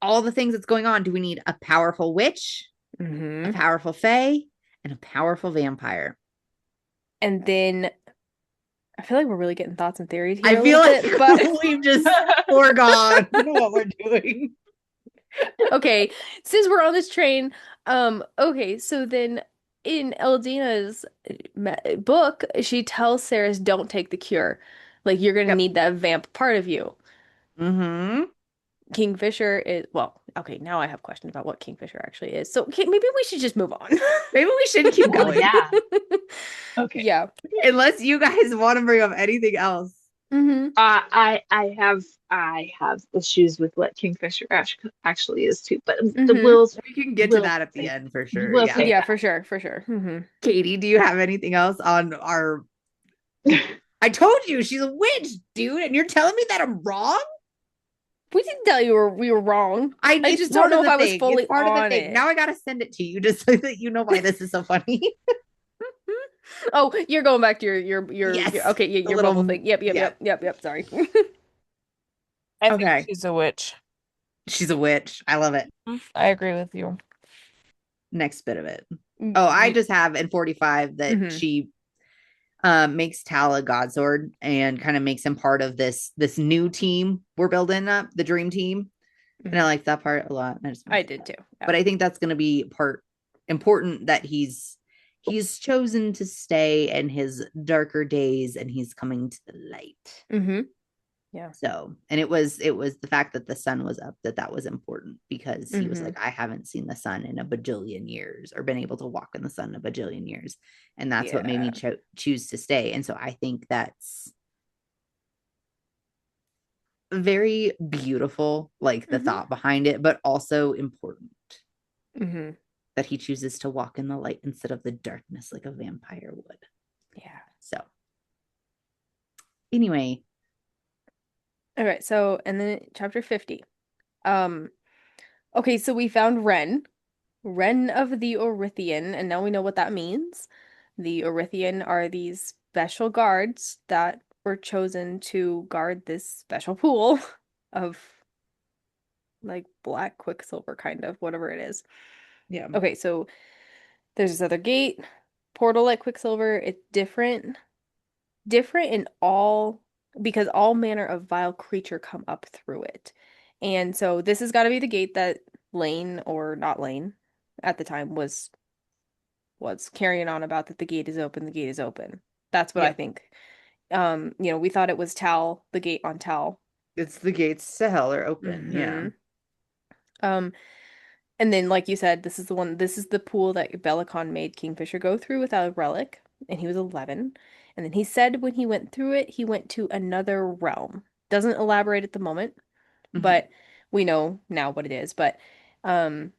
all the things that's going on, do we need a powerful witch, a powerful fae, and a powerful vampire? And then I feel like we're really getting thoughts and theories here. I feel like but we've just forgone what we're doing. Okay, since we're on this train, okay, so then in Eldina's book, she tells Saris, don't take the cure. Like, you're gonna need that vamp part of you. Mm-hmm. Kingfisher is, well, okay, now I have questions about what Kingfisher actually is. So, okay, maybe we should just move on. Maybe we should keep going. Yeah. Okay. Yeah. Unless you guys want to bring up anything else. I have issues with what Kingfisher actually is too, but We can get to we'll that at the save end for sure. we'll Yeah. save Yeah, that. for sure, for sure. Katie, do you have anything else on our I told you she's a witch, dude, and you're telling me that I'm wrong? We didn't tell you we were wrong. I It's just don't part of know if the I was thing. fully It's part of the on thing. it. Now I gotta send it to you just so that you know why this is so funny. Oh, you're going back to Yes. okay, The your little bubble thing. Yep, yeah. sorry. I think Okay. she's a witch. She's a witch. I love it. I agree with you. Next bit of it. Oh, I just have in 45 that she makes Tal a godsword and kind of makes him part of this new team we're building up, the dream team. And I like that part a lot. I did too. Yeah. But I think that's going to be part important that he's chosen to stay in his darker days and he's coming to the light. Yeah. So, and it was the fact that the sun was up that was important because he was like, I haven't seen the sun in a bajillion years or been able to walk in the sun a bajillion years. And that's what made me choose to stay. And so I think that's very beautiful, like the thought behind it, but also important that he chooses to walk in the light instead of the darkness like a vampire would. Yeah. So anyway. All right. So, and then chapter 50. Okay, so we found Ren of the Orithian, and now we know what that means. The Orithian are these special guards that were chosen to guard this special pool of like black quicksilver, kind of, whatever it is. Yeah. Okay, so there's this other gate, portal like quicksilver. It's different in all, because all manner of vile creature come up through it. And so this has got to be the gate that Lane, or not Lane at the time, was carrying on about, that the gate is open, the gate is open. That's what I think. We thought it was Tal, the gate on Tal. It's the gates to hell are open. Yeah. And then, like you said, this is the pool that Belicon made Kingfisher go through without a relic, and he was 11. And then he said when he went through it, he went to another realm. Doesn't elaborate at the moment, but we know now what it is. But then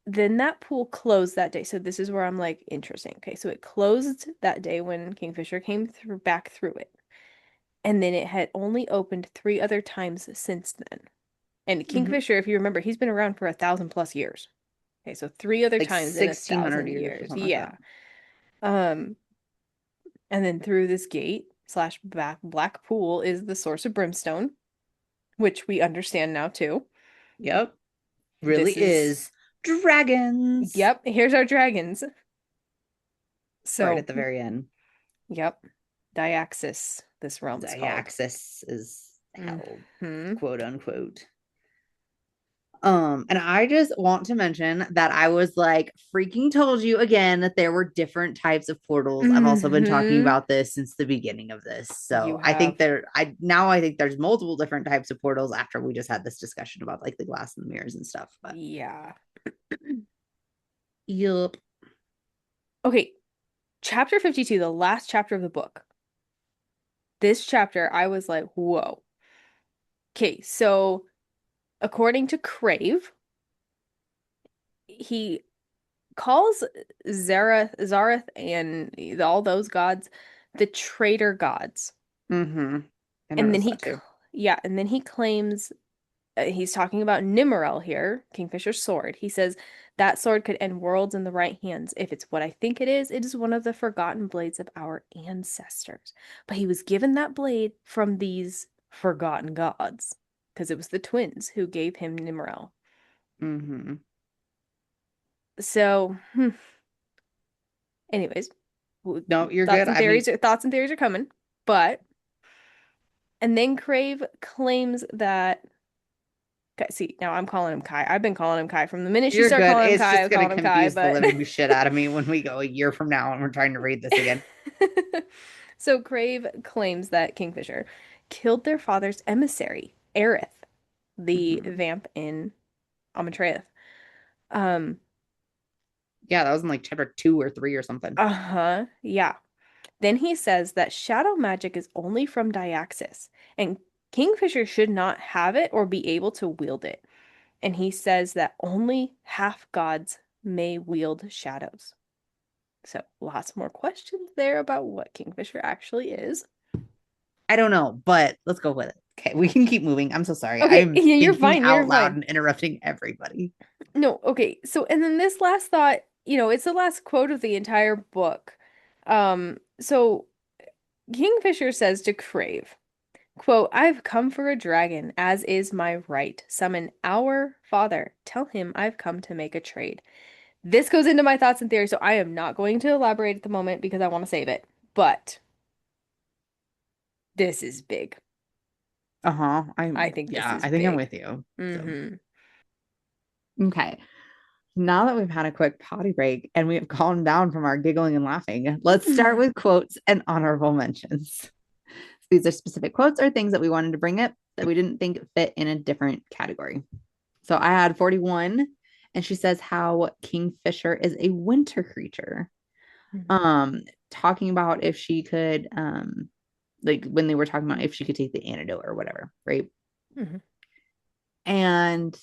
that pool closed that day. So this is where I'm like, interesting. Okay, so it closed that day when Kingfisher came back through it. And then it had only opened 3 other times since then. And Kingfisher, if you remember, he's been around for 1,000+ years. Okay, so 3 other like times in 1,000 years. Yeah. And then through this gate / black pool is the source of Brimstone, which we understand now too. Yep. Really is dragons. Yep, here's our dragons. So right at the very end. Yep. Diaxis, this realm is called. Diaxis is hell, quote unquote. And I just want to mention that I was like freaking told you again that there were different types of portals. I've also been talking about this since the beginning of this. So I think I think there's multiple different types of portals after we just had this discussion about like the glass and the mirrors and stuff. But yeah. Yup. Okay. Chapter 52, the last chapter of the book. This chapter, I was like, whoa. Okay, so according to Crave, he calls Zareth and all those gods the traitor gods. And then he claims he's talking about Nimmerel here, Kingfisher's sword. He says that sword could end worlds in the right hands. If it's what I think it is one of the forgotten blades of our ancestors. But he was given that blade from these forgotten gods because it was the twins who gave him Nimmerel. So, anyways, no, you're good. Thoughts and theories are coming, and then Crave claims that. See, now I'm calling him Kai. I've been calling him Kai from the minute she started calling him Kai. It's just gonna confuse the living shit out of me when we go a year from now and we're trying to read this again. So Crave claims that Kingfisher killed their father's emissary, Aerith, the vamp in Amaterath. Yeah, that was in like chapter 2 or 3 or something. Yeah. Then he says that shadow magic is only from Diaxis, and Kingfisher should not have it or be able to wield it. And he says that only half gods may wield shadows. So lots more questions there about what Kingfisher actually is. I don't know, but let's go with it. Okay, we can keep moving. I'm so sorry. Okay, I'm yeah, you're thinking fine. out You're loud fine. and interrupting everybody. No, okay. So, and then this last thought, it's the last quote of the entire book. So Kingfisher says to Crave, quote, "I've come for a dragon, as is my right. Summon our father. Tell him I've come to make a trade." This goes into my thoughts and theories, so I am not going to elaborate at the moment because I want to save it. But this is big. Uh-huh. I think this is I think I'm big. with you. Mm-hmm. So. Okay. Now that we've had a quick potty break and we have calmed down from our giggling and laughing, let's start with quotes and honorable mentions. These are specific quotes or things that we wanted to bring up that we didn't think fit in a different category. So I had 41, and she says how Kingfisher is a winter creature. Talking about if she could, like when they were talking about if she could take the antidote or whatever, right? Mm-hmm. And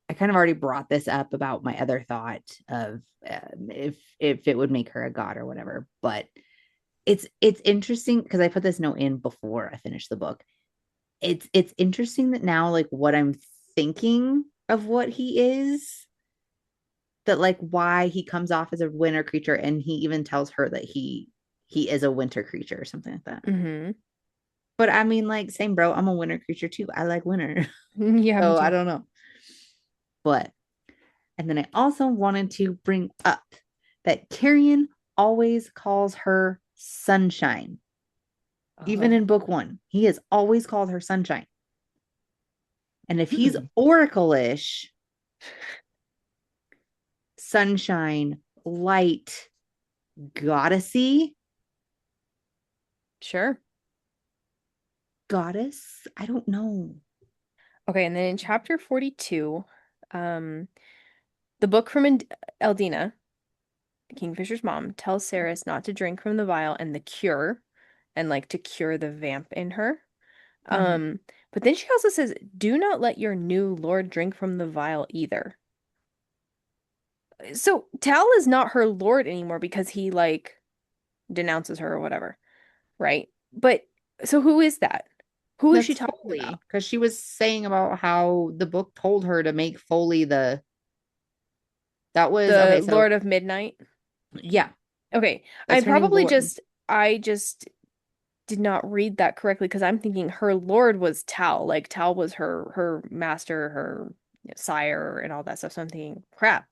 I kind of already brought this up about my other thought of if it would make her a god or whatever, but it's interesting because I put this note in before I finished the book. It's interesting that now like what I'm thinking of what he is, that like why he comes off as a winter creature, and he even tells her that he is a winter creature or something like that. Mm-hmm. But I mean, like, same bro, I'm a winter creature too. I like winter. Yeah, me So I too. don't know. But and then I also wanted to bring up that Carrion always calls her Sunshine. Even in book 1, he has always called her Sunshine. And if he's oracle-ish, sunshine, light, goddessy, Sure. goddess, I don't know. Okay, and then in chapter 42, the book from Eldina, Kingfisher's mom, tells Saris not to drink from the vial and the cure, and like to cure the vamp in her. But then she also says, "Do not let your new lord drink from the vial either." So Tal is not her lord anymore because he like denounces her or whatever, right? But so who is that? Who is she That's talking Foley, about? because she was saying about how the book told her to make Foley the that was The okay. So Lord of Midnight? yeah, Okay, that's her new lord. I just did not read that correctly because I'm thinking her lord was Tal, like Tal was her master, her sire, and all that stuff. So I'm thinking, crap,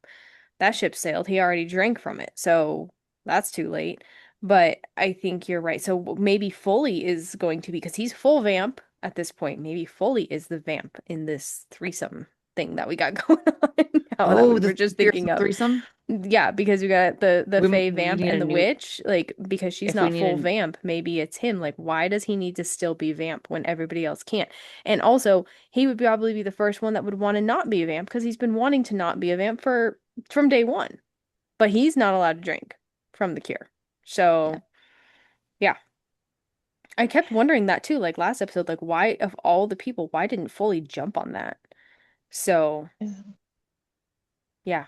that ship sailed. He already drank from it, so that's too late. But I think you're right. So maybe Foley is going to be because he's full vamp at this point. Maybe Foley is the vamp in this threesome thing that we got going on now that Oh, we were the just thinking fearsome of. thesome. Yeah, because you got the Fey We vamp need a and the new. witch, like because she's If we not need full a vamp, maybe it's him. Like, why does he need to still be vamp when everybody else can't? And also, he would probably be the first one that would want to not be a vamp because he's been wanting to not be a vamp from day one. But he's not allowed to drink from the cure. yeah. So, yeah. I kept wondering that too, like last episode, like why of all the people, why didn't Foley jump on that? So, yeah.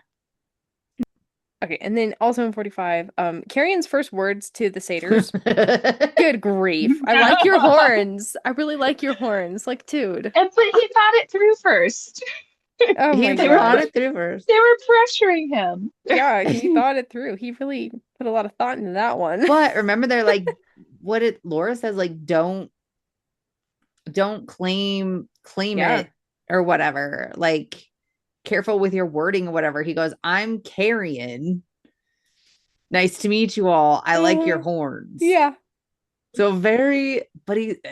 Okay, and then also in 45, Carrion's first words to the satyrs. Good grief. I like your horns. I really like your horns. Like, dude. And but he thought it through first. Oh He my thought gosh. it through first. They were pressuring him. Yeah, he thought it through. He really put a lot of thought into that one. But remember, they're like, what it Laura says, like, don't claim Yeah. it or whatever. Like, careful with your wording or whatever. He goes, I'm Carrion. Nice to meet you all. I like your horns. Yeah. So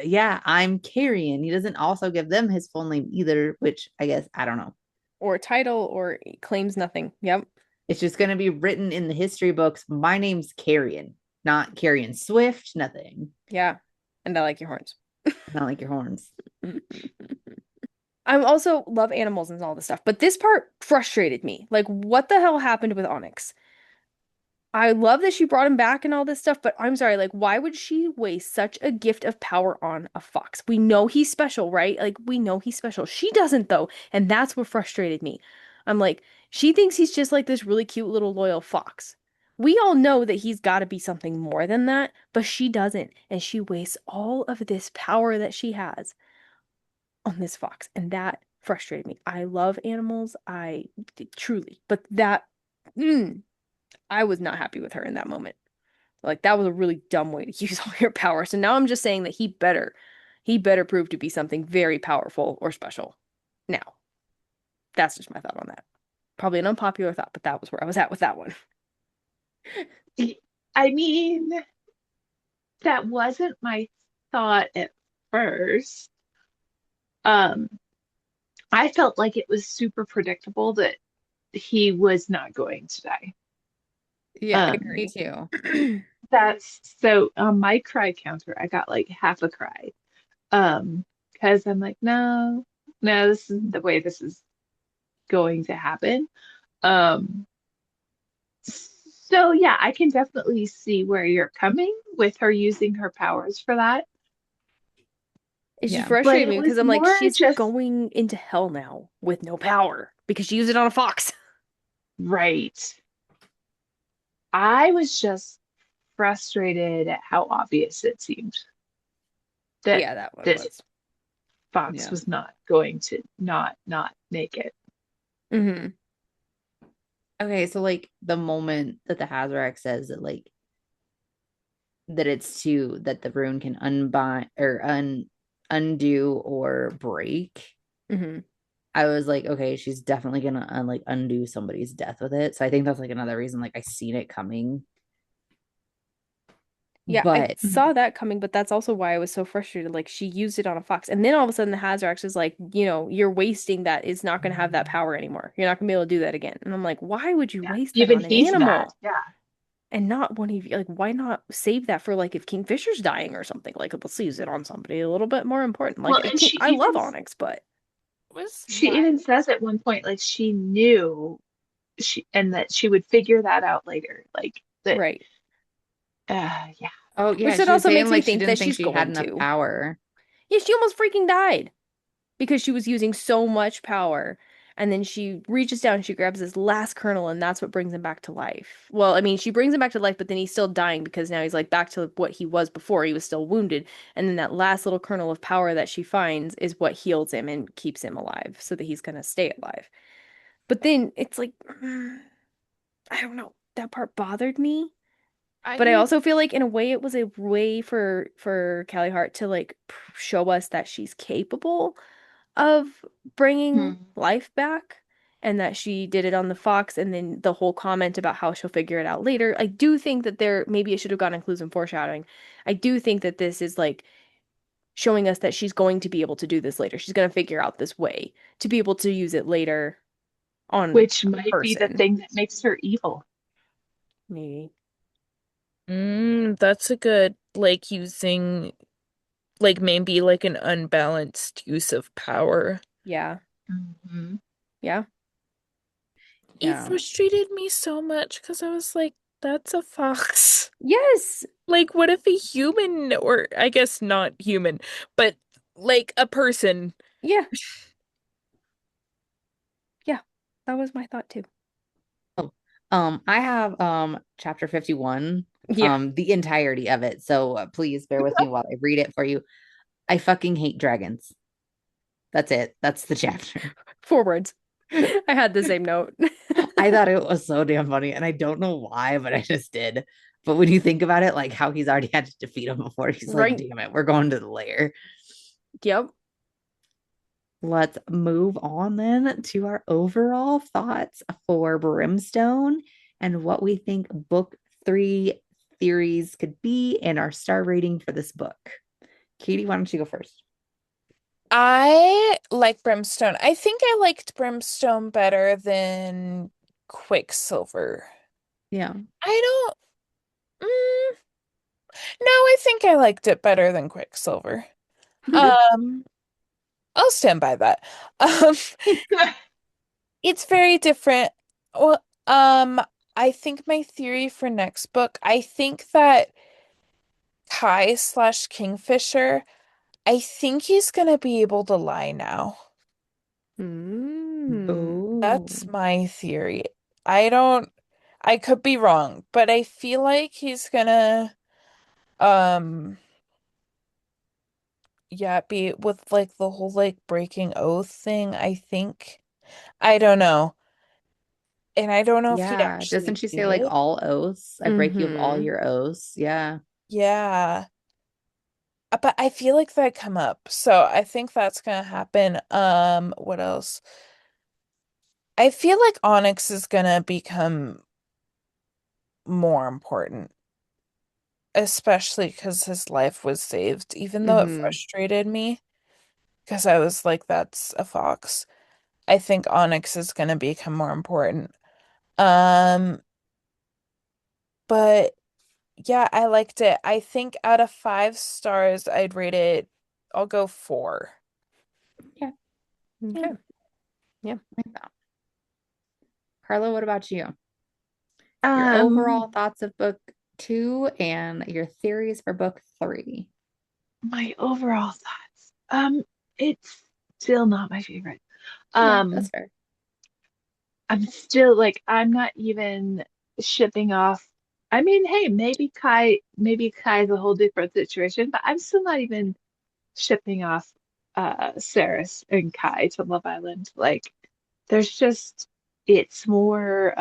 yeah, I'm Carrion. He doesn't also give them his full name either, which I guess, I don't know. Or title or claims nothing. Yep. It's just going to be written in the history books. My name's Carrion, not Carrion Swift, nothing. Yeah. And I like your horns. Not like your horns. I also love animals and all this stuff, but this part frustrated me. Like, what the hell happened with Onyx? I love that she brought him back and all this stuff, but I'm sorry, like, why would she waste such a gift of power on a fox? We know he's special, right? Like, we know he's special. She doesn't, though, and that's what frustrated me. I'm like, she thinks he's just like this really cute little loyal fox. We all know that he's got to be something more than that, but she doesn't, and she wastes all of this power that she has on this fox, and that frustrated me. I love animals, I truly, but that, mm, I was not happy with her in that moment. Like that was a really dumb way to use all your power. So now I'm just saying that he better prove to be something very powerful or special. Now, that's just my thought on that. Probably an unpopular thought, but that was where I was at with that one. I mean, that wasn't my thought at first. Um, I felt like it was super predictable that he was not going to die. Yeah, Um, me too. that's so on my cry counter, I got like half a cry. Because I'm like, no, no, this isn't the way this is going to happen. Um, so yeah, I can definitely see where you're coming with her using her powers for that. It's just Yeah. But frustrating it me because was I'm like, more she's just going into hell now with no power because she used it on a fox. right. I was just frustrated at how obvious it seemed that Yeah, that one this was. Fox Yeah. was not going to not make it. Mm-hmm. Okay, so like the moment that the Hazarak says that like that it's to that the rune can unbind or undo or break, Mm-hmm. I was like, okay, she's definitely gonna like undo somebody's death with it. So I think that's like another reason like I seen it coming. Yeah, I But saw that coming, but that's also why I was so frustrated. Like she used it on a fox, and then all of a sudden the Hazarax is like, you're wasting that. It's not going to have that power anymore. You're not going to be able to do that again. And I'm like, why would you Yeah, waste that even on an he's mad. animal Yeah. and not one of you? Like, why not save that for like if Kingfisher's dying or something? Like, let's use it on somebody a little bit more important. Well, Like, and I love Onyx, but Was she even says at one point like she knew she and that she would figure that out later. Like that right. yeah. oh Which yeah, that she was also saying makes me like she think didn't that think she's she had going enough to. power. Yeah, she almost freaking died because she was using so much power. And then she reaches down, she grabs this last kernel, and that's what brings him back to life. Well, I mean, she brings him back to life, but then he's still dying because now he's like back to what he was before. He was still wounded. And then that last little kernel of power that she finds is what heals him and keeps him alive so that he's gonna stay alive. But then it's like, I don't know. That part bothered me. But I I also feel like in a way it was a way for Callie Hart to like show us that she's capable of bringing Hmm. life back and that she did it on the Fox and then the whole comment about how she'll figure it out later. I do think that maybe it should have gone include some foreshadowing. I do think that this is like showing us that she's going to be able to do this later. She's going to figure out this way to be able to use it later on Which a might be the person. thing that makes her evil. Maybe. that's a good like using like maybe like an unbalanced use of power. Yeah. Hmm. Yeah. It Yeah. frustrated me so much because I was like, that's a fox. Yes. Like, what if a human, or I guess not human, but like a person? Yeah. Yeah. That was my thought too. Oh, I have chapter 51, Yeah. the entirety of it. So please bear with me while I read it for you. I fucking hate dragons. That's it. That's the chapter. Forwards. I had the same note. I thought it was so damn funny, and I don't know why, but I just did. But when you think about it, like how he's already had to defeat him before, he's like, Right. damn it, we're going to the lair. Yep. Let's move on then to our overall thoughts for Brimstone and what we think book 3 theories could be and our star rating for this book. Katie, why don't you go first? I like Brimstone. I think I liked Brimstone better than Quicksilver. Yeah. I don't. Mm, no, I think I liked it better than Quicksilver. Um, I'll stand by that. Um, it's very different. Well, I think my theory for next book, I think that Kai/Kingfisher, I think he's gonna be able to lie now. That's Oh, my theory. I could be wrong, but I feel like he's gonna, um, yeah, be with like the whole like breaking oath thing, I think. I don't know. And I don't know if he'd yeah. Doesn't actually she say do like it. all oaths? I break you of all Mm-hmm. your oaths. Yeah. Yeah. But I feel like that come up. So I think that's gonna happen. What else? I feel like Onyx is gonna become more important, especially because his life was saved, even though it Mm-hmm. frustrated me, because I was like, that's a fox. I think Onyx is gonna become more important. Um, but yeah, I liked it. I think out of 5 stars, I'd rate it, I'll go 4. Yeah. Yeah. Okay. Yeah. Like that. Carla, what about you? Your overall Um, thoughts of book 2 and your theories for book 3. my overall thoughts. It's still not my favorite. Yeah, that's Um, fair. I'm still like I'm not even shipping off. I mean, hey, maybe Kai's a whole different situation, but I'm still not even shipping off Saris and Kai to Love Island. Like there's just it's more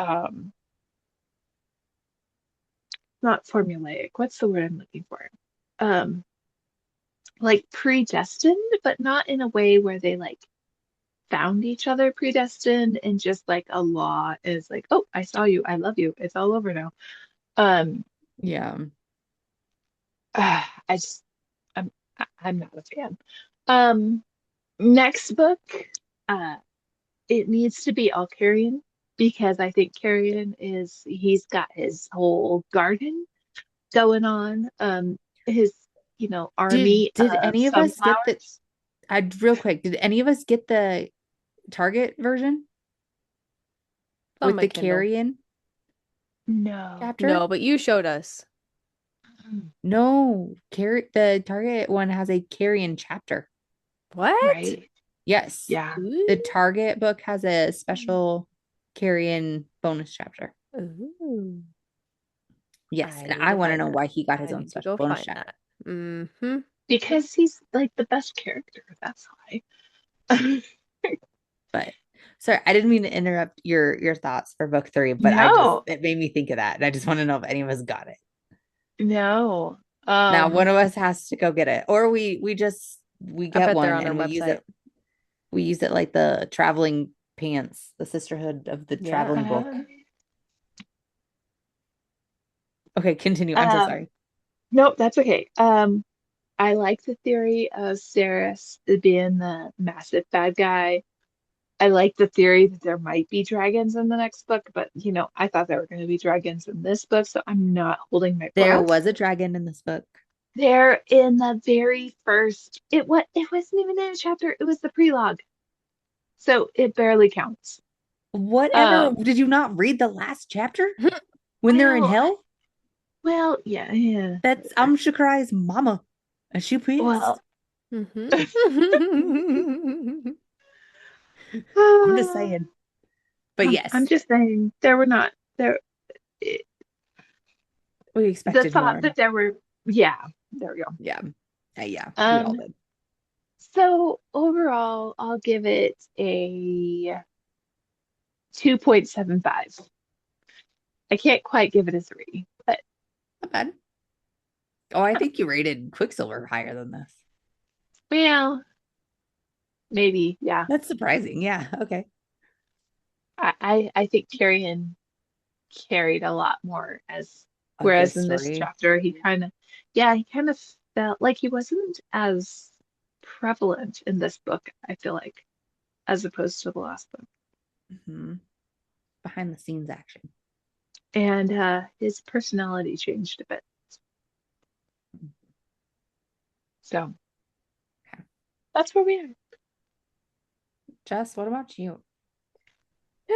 not formulaic. What's the word I'm looking for? Um like predestined, but not in a way where they like found each other predestined and just like a law is like, oh, I saw you, I love you, it's all over now. Um, Yeah. I just I'm not a fan. Um, next book, uh, it needs to be all Carrion because I think Carrion is he's got his whole garden going on. His Did army did of any of us get the sunflowers. I real quick, did any of us get the Target version On with my the Kindle. carrion No. chapter? No, but you showed us. No, the Target one has a carrion chapter. What? Right. Yes. Yeah. The Ooh. Target book has a special carrion bonus chapter. Ooh. Yes, I and need I to want to find know that. why he got I his own need to special go bonus find chapter. that. Mm-hmm. Because he's like the best character. That's why. But sorry, I didn't mean to interrupt your thoughts for book 3, but No, it made me think of that. And I just want to know if any of us got it. no. Now, one of us has to go get it, or we I get bet they're one on our and we use website. it. We use it like the traveling pants, the sisterhood of the Yeah. traveling book. Uh, Okay, continue. I'm so um, sorry. nope, that's okay. I like the theory of Saris being the massive bad guy. I like the theory that there might be dragons in the next book, but I thought there were going to be dragons in this book, so I'm not holding my There breath. was a dragon in this book. They're in the very first. It wasn't even in a chapter. It was the prelogue, so it barely counts. Whatever. Um, Did you not read the last chapter when they're in well, hell? well, yeah, yeah. That's Amshakarai's mama, and she Well, pissed. Mm-hmm. I'm just saying. But I'm yes, just saying there were not there. It, we the expected thought more. that there were, yeah, there we go. Yeah. Yeah, we all Um, did. so overall, I'll give it a 2.75. I can't quite give it a 3, but Not bad. Oh, I think you rated Quicksilver higher than this. well, maybe, yeah. That's surprising. Yeah. Okay. I think Tyrion carried a lot more as A good whereas in this story. chapter he kind of felt like he wasn't as prevalent in this book, I feel like, as opposed to the last book. Mhm. Behind the scenes action. And his personality changed a bit. So Okay. that's where we are. Jess, what about you?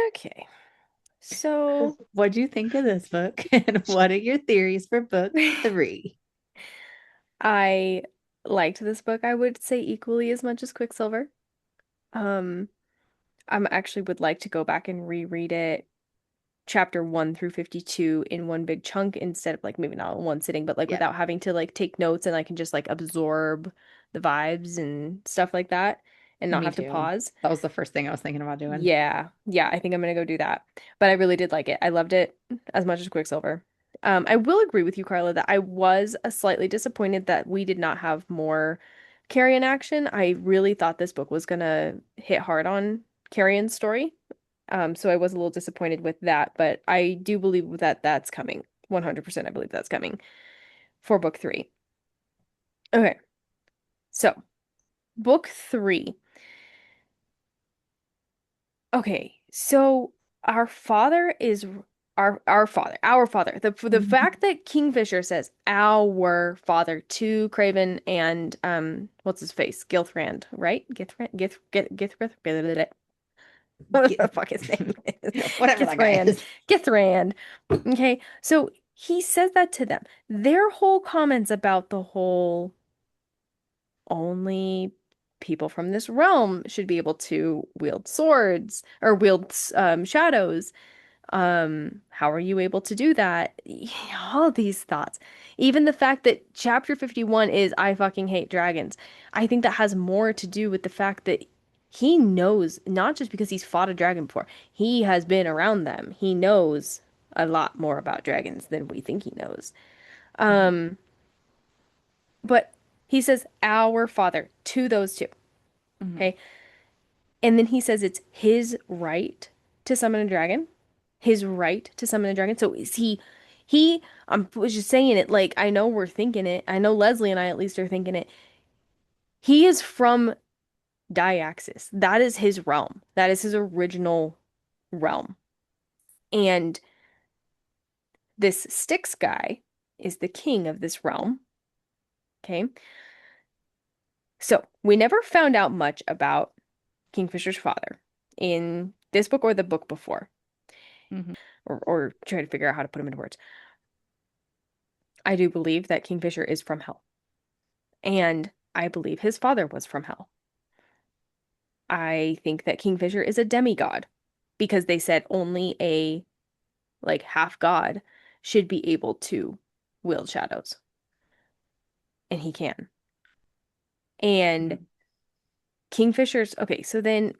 Okay. So What'd you think of this book? And what are your theories for book 3? I liked this book, I would say equally as much as Quicksilver. Um, I'm actually would like to go back and reread it chapter 1 through 52 in one big chunk instead of like maybe not in one sitting, but like Yeah, without having to like take notes, and I can just like absorb the vibes and stuff like that and not me have to too. pause. That was the first thing I was thinking about doing. Yeah. Yeah, I think I'm gonna go do that. But I really did like it. I loved it as much as Quicksilver. I will agree with you, Carla, that I was slightly disappointed that we did not have more Carrion action. I really thought this book was gonna hit hard on Carrion's story. So I was a little disappointed with that, but I do believe that that's coming. 100% I believe that's coming for book 3. Okay. So, book 3. Okay, so our father is our father. The fact that Kingfisher says our father to Craven and what's his face? Gilthrand, right? Githran, what the fuck his name is? Whatever that guy Githran. is. Githran. Okay, so he says that to them. Their whole comments about the whole only people from this realm should be able to wield swords or wield shadows. How are you able to do that? All these thoughts. Even the fact that chapter 51 is I fucking hate dragons. I think that has more to do with the fact that he knows, not just because he's fought a dragon before, he has been around them. He knows a lot more about dragons than we think he knows. Mhm, Um, but he says our father to those two. mhm, Okay. And then he says it's his right to summon a dragon. His right to summon a dragon. So is he was just saying it like I know we're thinking it. I know Leslie and I at least are thinking it. He is from Diaxis. That is his realm. That is his original realm. And this Styx guy is the king of this realm. Okay. So we never found out much about Kingfisher's father in this book or the book before, mhm, or try to figure out how to put him into words. I do believe that Kingfisher is from hell. And I believe his father was from hell. I think that Kingfisher is a demigod because they said only a like half god should be able to wield shadows. And he can. And mhm. Kingfisher's okay, so then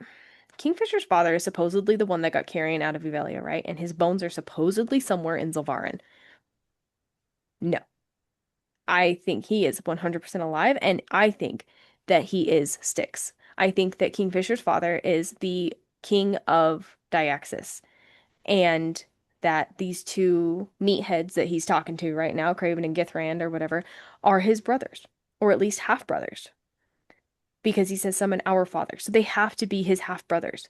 Kingfisher's father is supposedly the one that got Carrion out of Evelia, right? And his bones are supposedly somewhere in Zilvarin. No. I think he is 100% alive, and I think that he is Styx. I think that Kingfisher's father is the king of Diaxis, and that these two meatheads that he's talking to right now, Craven and Githrand or whatever, are his brothers, or at least half brothers, because he says summon our father. So they have to be his half brothers.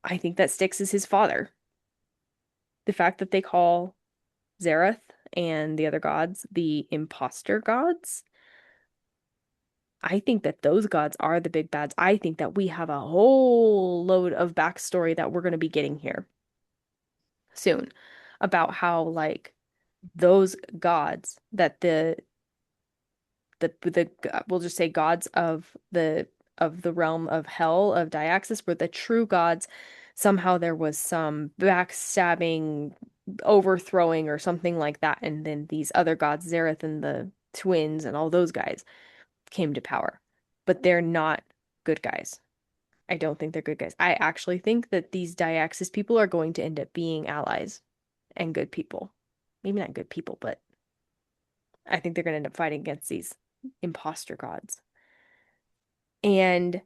I think that Styx is his father. The fact that they call Zareth and the other gods the imposter gods, I think that those gods are the big bads. I think that we have a whole load of backstory that we're going to be getting here soon about how, like, those gods that the we'll just say gods of the realm of hell of Diaxis were the true gods. Somehow there was some backstabbing, overthrowing, or something like that, and then these other gods, Zareth and the twins and all those guys, came to power. But they're not good guys. I don't think they're good guys. I actually think that these Diaxis people are going to end up being allies and good people. Maybe not good people, but I think they're going to end up fighting against these imposter gods. And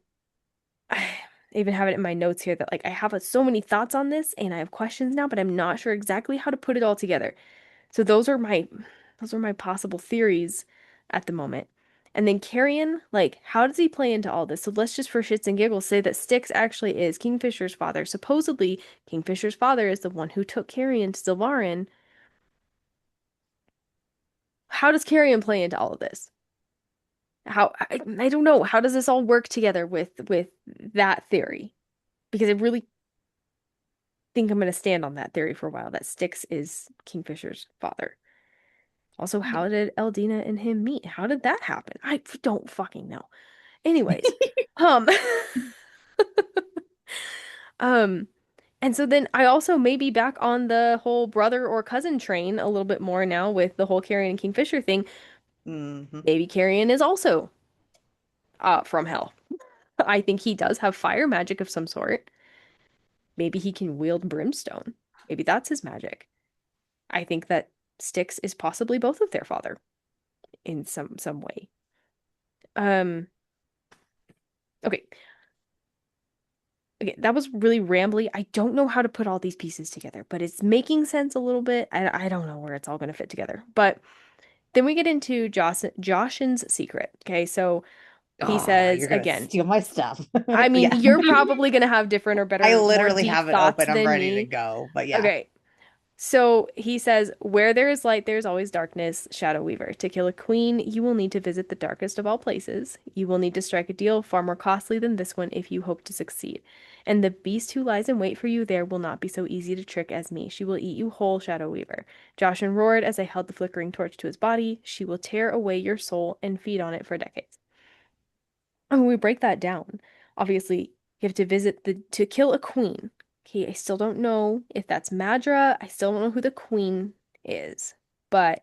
I even have it in my notes here that like I have so many thoughts on this and I have questions now, but I'm not sure exactly how to put it all together. So those are my possible theories at the moment. And then Carrion, like, how does he play into all this? So let's just for shits and giggles say that Styx actually is Kingfisher's father. Supposedly, Kingfisher's father is the one who took Carrion to Sylvarin. How does Carrion play into all of this? I don't know. How does this all work together with that theory? Because it really think I'm going to stand on that theory for a while, that Styx is Kingfisher's father. Also, how did Eldina and him meet? How did that happen? I don't fucking know. Anyways, um, and so then I also may be back on the whole brother or cousin train a little bit more now with the whole Carrion and Kingfisher thing. Maybe Carrion is also from hell. I think he does have fire magic of some sort. Maybe he can wield brimstone. Maybe that's his magic. I think that Styx is possibly both of their father in some way. Okay. Okay, that was really rambly. I don't know how to put all these pieces together, but it's making sense a little bit. I don't know where it's all going to fit together. But then we get into Joshin's secret. Okay, so he says you're gonna again, steal my stuff. I mean, Yeah. you're probably going to have different or better, I more literally deep have it thoughts open. I'm than ready to me. go. But yeah. Okay. So he says, where there is light, there is always darkness, Shadow Weaver. To kill a queen, you will need to visit the darkest of all places. You will need to strike a deal far more costly than this one if you hope to succeed. And the beast who lies in wait for you there will not be so easy to trick as me. She will eat you whole, Shadow Weaver. Joshin roared as I held the flickering torch to his body. She will tear away your soul and feed on it for decades. And when we break that down, obviously, you have to to kill a queen. Okay, I still don't know if that's Madra. I still don't know who the queen is, but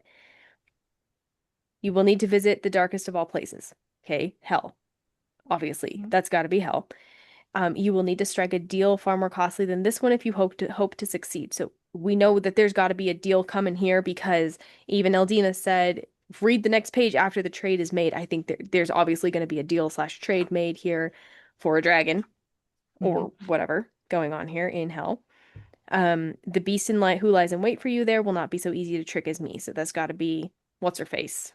you will need to visit the darkest of all places. Okay, hell. Obviously, that's got to be hell. You will need to strike a deal far more costly than this one if you hope to succeed. So we know that there's got to be a deal coming here because even Eldina said, read the next page after the trade is made. I think there's obviously going to be a deal/trade made here for a dragon or whatever going on here in hell. The beast in light who lies in wait for you there will not be so easy to trick as me. So that's got to be what's her face,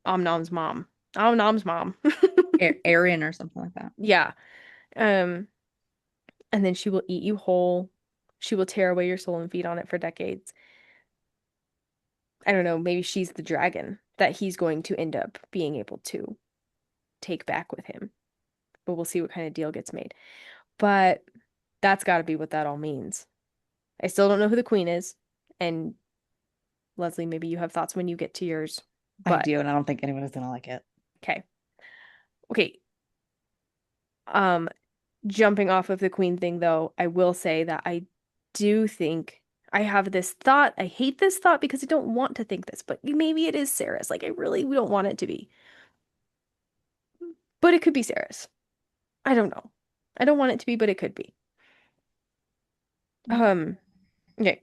Omnom's mom. Omnom's mom. Arian or something like that. Yeah. Um, and then she will eat you whole. She will tear away your soul and feed on it for decades. I don't know, maybe she's the dragon that he's going to end up being able to take back with him. But we'll see what kind of deal gets made. But that's got to be what that all means. I still don't know who the queen is. And Leslie, maybe you have thoughts when you get to yours. I do, and I don't think anyone is gonna like it. Okay. Okay. Jumping off of the queen thing, though, I will say that I do think I have this thought. I hate this thought because I don't want to think this, but maybe it is Sarah's. Like, we don't want it to be. But it could be Sarah's. I don't know. I don't want it to be, but it could be. Okay.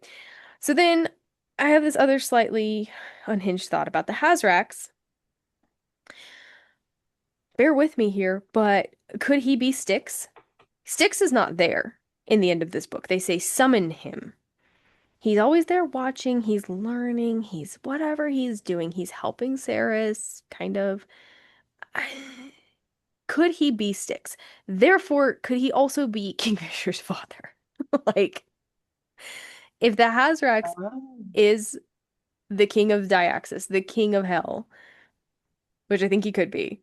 So then I have this other slightly unhinged thought about the Hazraks. Bear with me here, but could he be Styx? Styx is not there in the end of this book. They say summon him. He's always there watching, he's learning, he's whatever he's doing. He's helping Saris, kind of. Could he be Styx? Therefore, could he also be Kingfisher's father? Like, if the Hazrax is the king of Diaxis, the king of hell, which I think he could be.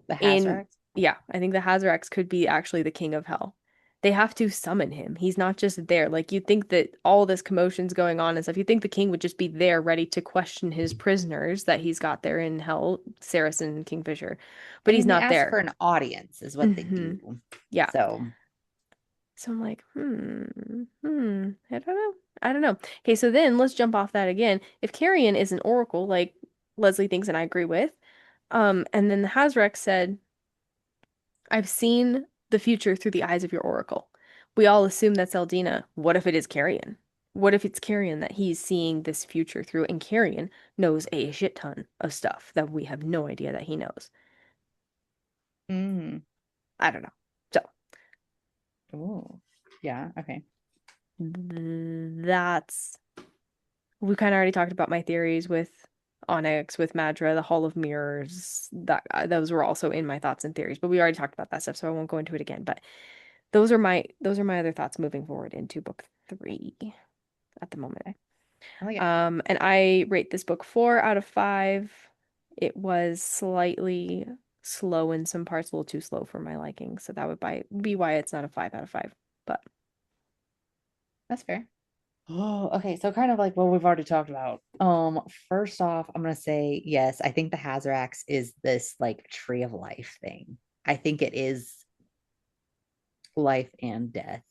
The Hazrax? Yeah, I think the Hazrax could be actually the king of hell. They have to summon him. He's not just there. Like, you'd think that all this commotion's going on and stuff. You'd think the king would just be there ready to question his prisoners that he's got there in hell, Saracen and Kingfisher. But he's not there. For an audience is what they do. Yeah. So I'm like, I don't know. I don't know. Okay, so then let's jump off that again. If Carrion is an oracle, like Leslie thinks and I agree with, and then the Hazrex said, I've seen the future through the eyes of your oracle. We all assume that's Eldina. What if it is Carrion? What if it's Carrion that he's seeing this future through, and Carrion knows a shit ton of stuff that we have no idea that he knows? I don't know. So. Oh, yeah, okay. That's... We kind of already talked about my theories with Onyx, with Madra, the Hall of Mirrors. Those were also in my thoughts and theories, but we already talked about that stuff, so I won't go into it again. But those are my other thoughts moving forward into book 3 at the moment. I like it. And I rate this book 4 out of 5. It was slightly slow in some parts, a little too slow for my liking, so that would be why it's not a 5 out of 5. But That's fair. Oh, okay. So kind of like what we've already talked about. First off, I'm gonna say yes. I think the Hazarax is this like tree of life thing. I think it is life and death.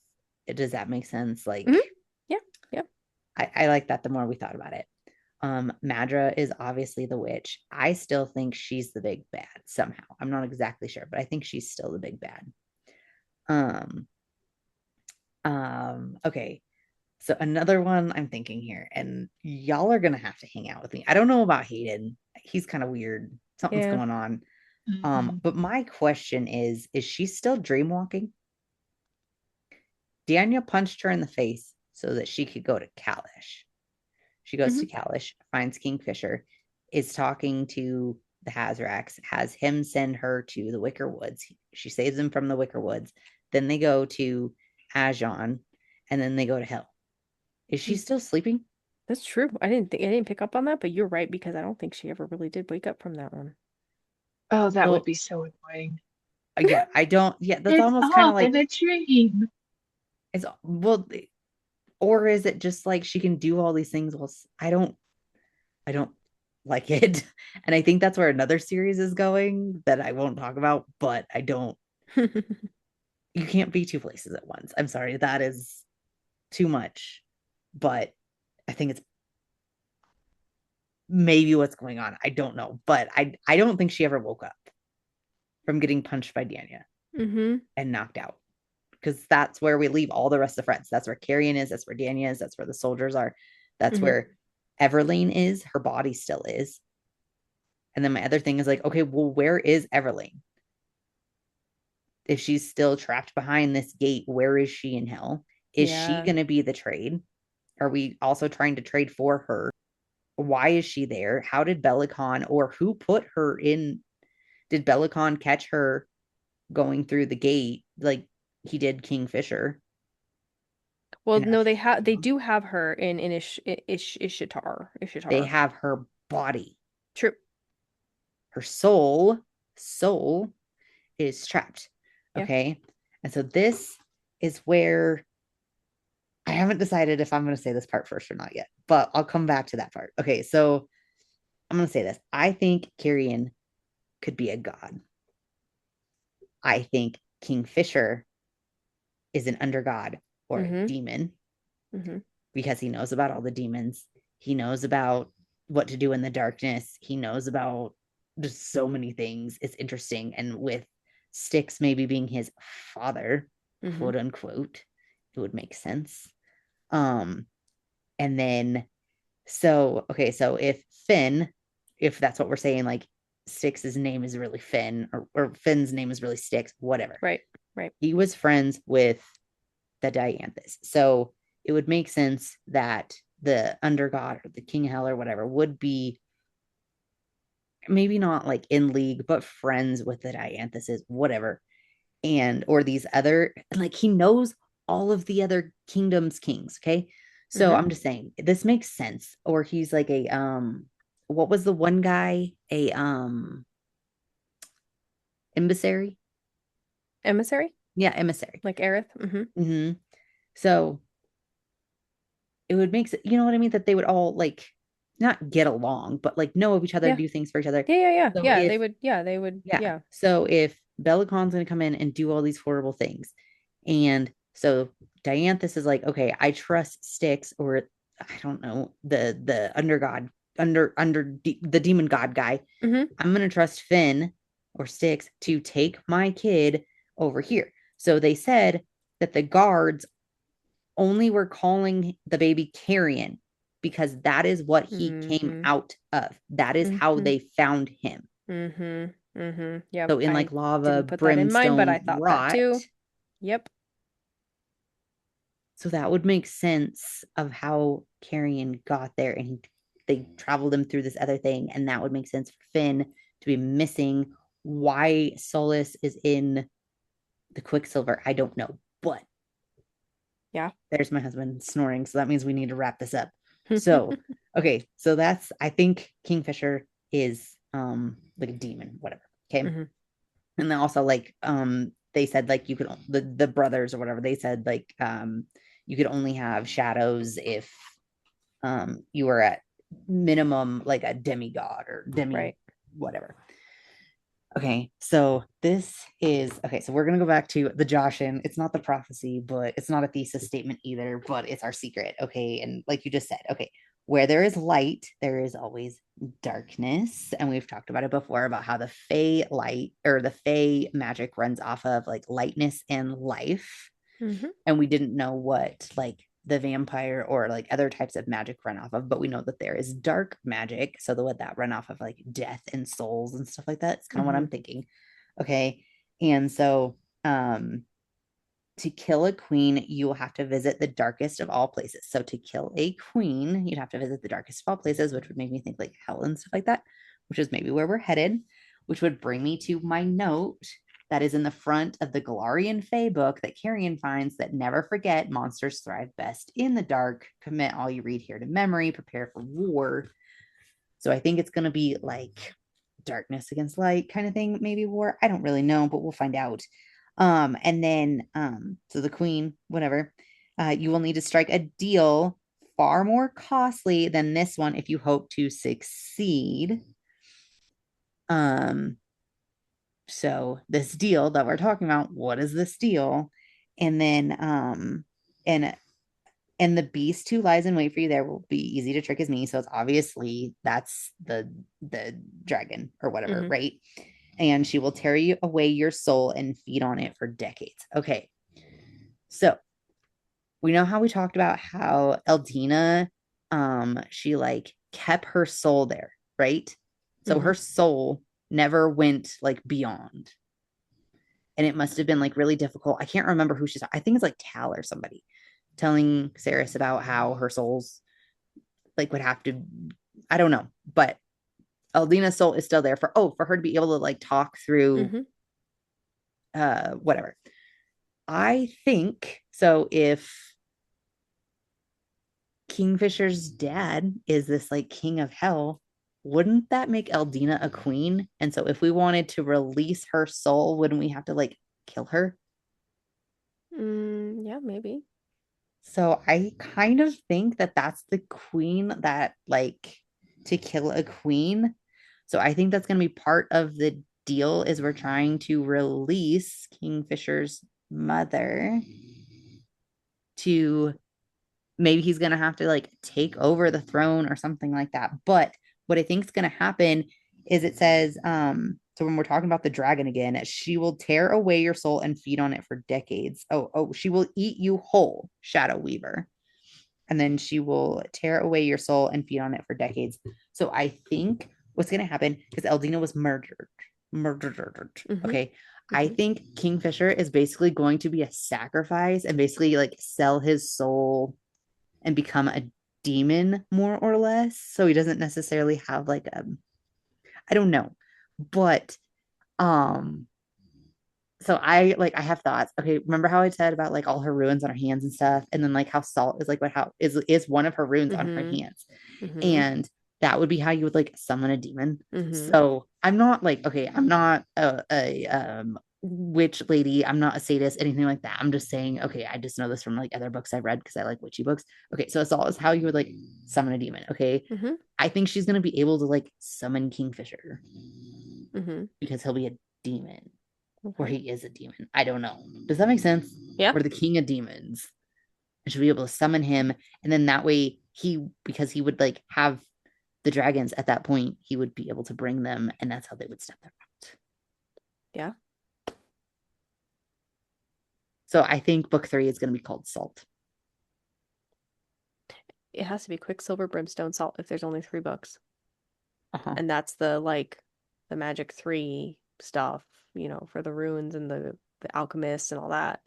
Does that make sense? Like, Mhm. Yeah, yeah. I like that the more we thought about it. Madra is obviously the witch. I still think she's the big bad somehow. I'm not exactly sure, but I think she's still the big bad. Um, okay. So another one I'm thinking here, and y'all are gonna have to hang out with me. I don't know about Hayden. He's kind of weird. Something's Yeah. going on. Mhm. But my question is she still dreamwalking? Dania punched her in the face so that she could go to Kalish. She goes to Mhm. Kalish, finds Kingfisher, is talking to the Hazarax, has him send her to the Wicker Woods. She saves him from the Wicker Woods. Then they go to Ajon, and then they go to Hell. Is she still sleeping? That's true. I didn't pick up on that, but you're right because I don't think she ever really did wake up from that one. Oh, that would Well, be so annoying. yeah, I don't. Yeah, that's It's almost kind of all like in a dream. it's well, or is it just like she can do all these things? Well, I don't like it, and I think that's where another series is going that I won't talk about. But I don't. You can't be two places at once. I'm sorry, that is too much. But I think it's maybe what's going on. I don't know, but I don't think she ever woke up from getting punched by Dania Mm-hmm. and knocked out. Because that's where we leave all the rest of the friends. That's where Carrion is. That's where Dania is. That's where the soldiers are. That's Mm-hmm. where Everlane is. Her body still is. And then my other thing is like, okay, well, where is Everlane? If she's still trapped behind this gate, where is she in hell? Is she Yeah. going to be the trade? Are we also trying to trade for her? Why is she there? How did Belicon or who put her in? Did Belicon catch her going through the gate like he did Kingfisher? Well, And no, they do have her in Ishitar. they Ishitar. have her body. True. Her soul is trapped. Yeah. Okay. And so this is where I haven't decided if I'm going to say this part first or not yet, but I'll come back to that part. Okay. So I'm going to say this. I think Kyrian could be a god. I think Kingfisher is an undergod or a Mm-hmm. demon Mm-hmm. because he knows about all the demons. He knows about what to do in the darkness. He knows about just so many things. It's interesting. And with Styx maybe being his father, Mm-hmm. quote unquote, it would make sense. Um, and then so okay, so if Finn, if that's what we're saying, like Styx's name is really Finn, or Finn's name is really Styx, whatever. Right. Right. He was friends with the Dianthus. So it would make sense that the undergod or the king of hell or whatever would be maybe not like in league, but friends with the Dianthuses, whatever. And or these other, like he knows all of the other kingdoms' kings. Okay. So Mm-hmm. I'm just saying this makes sense. Or he's like a what was the one guy? A emissary? Emissary? Yeah, emissary. Like Aerith? Mm-hmm. Mm-hmm. So it would make you know what I mean, that they would all like not get along, but like know of each other, Yeah. do things for each other. Yeah, yeah, yeah. So Yeah, if they would, yeah, yeah. so if Belicon's going to come in and do all these horrible things, and so Dianthus is like, okay, I trust Styx, or I don't know, the undergod the demon god guy. Mm-hmm. I'm going to trust Finn or Styx to take my kid over here. So they said that the guards only were calling the baby Carrion because that is what he came Mm-hmm. out of. That is how Mm-hmm. they found him. Mm-hmm. Mm-hmm. Yep. So in like I lava, didn't put that in mind, but I brimstone, thought that rot. too. Yep. So that would make sense of how Carrion got there, and they traveled him through this other thing, and that would make sense for Finn to be missing. Why Solus is in the Quicksilver, I don't know, but Yeah. there's my husband snoring, so that means we need to wrap this up. So okay, so that's, I think Kingfisher is like a demon, whatever. Okay. Mm-hmm. And then also like they said like you could the brothers or whatever, they said like you could only have shadows if you were at minimum like a demigod or whatever. Okay, so this is okay. So we're gonna go back to the Joshin. It's not the prophecy, but it's not a thesis statement either, but it's our secret. Okay, and like you just said, okay, where there is light, there is always darkness. And we've talked about it before about how the Fey light or the Fey magic runs off of like lightness and life. And we didn't know what like the vampire or like other types of magic run off of, but we know that there is dark magic. So the would that run off of like death and souls and stuff like that. It's kind of what I'm thinking. Okay. And so to kill a queen, you will have to visit the darkest of all places. So to kill a queen, you'd have to visit the darkest of all places, which would make me think like hell and stuff like that, which is maybe where we're headed, which would bring me to my note that is in the front of the Galarian Fae book that Carrion finds that never forget monsters thrive best in the dark. Commit all you read here to memory, prepare for war. So I think it's going to be like darkness against light kind of thing, maybe war. I don't really know, but we'll find out. And then so the queen, whatever, you will need to strike a deal far more costly than this one if you hope to succeed. So this deal that we're talking about, what is this deal? And then and the beast who lies in wait for you there will be easy to trick as me. So it's obviously that's the dragon or whatever, right? And she will tear you away your soul and feed on it for decades. Okay. So we know how we talked about how Eldina, she like kept her soul there, right? So her soul never went like beyond. And it must have been like really difficult. I can't remember who she's, I think it's like Tal or somebody telling Saris about how her soul's like would have to, I don't know, but Eldina's soul is still there for her to be able to like talk through whatever. I think so. If Kingfisher's dad is this like king of hell, wouldn't that make Eldina a queen? And so if we wanted to release her soul, wouldn't we have to like kill her? Yeah, maybe. So I kind of think that that's the queen that like to kill a queen. So I think that's going to be part of the deal is we're trying to release Kingfisher's mother to maybe he's going to have to like take over the throne or something like that. But what I think is going to happen is it says, so when we're talking about the dragon again, she will tear away your soul and feed on it for decades. She will eat you whole, Shadow Weaver. And then she will tear away your soul and feed on it for decades. So I think what's going to happen, because Eldina was murdered. Okay. I think Kingfisher is basically going to be a sacrifice and basically like sell his soul and become a demon more or less. So he doesn't necessarily have like I don't know, but so I have thoughts. Okay, remember how I said about like all her runes on her hands and stuff, and then like how salt is like how is one of her runes on her hands, and that would be how you would like summon a demon. So I'm not like I'm not a witch lady. I'm not a sadist, anything like that. I'm just saying, okay, I just know this from like other books I've read because I like witchy books. Okay, so salt is how you would like summon a demon. Okay, I think she's gonna be able to like summon Kingfisher because he'll be a demon. Or he is a demon. I don't know. Does that make sense? Yeah. Or the king of demons. And she'll be able to summon him. And then that way because he would like have the dragons at that point, he would be able to bring them. And that's how they would step them out. Yeah. So I think book 3 is going to be called Salt. It has to be Quicksilver, Brimstone, Salt if there's only 3 books. And that's the magic 3 stuff, for the runes and the alchemists and all that.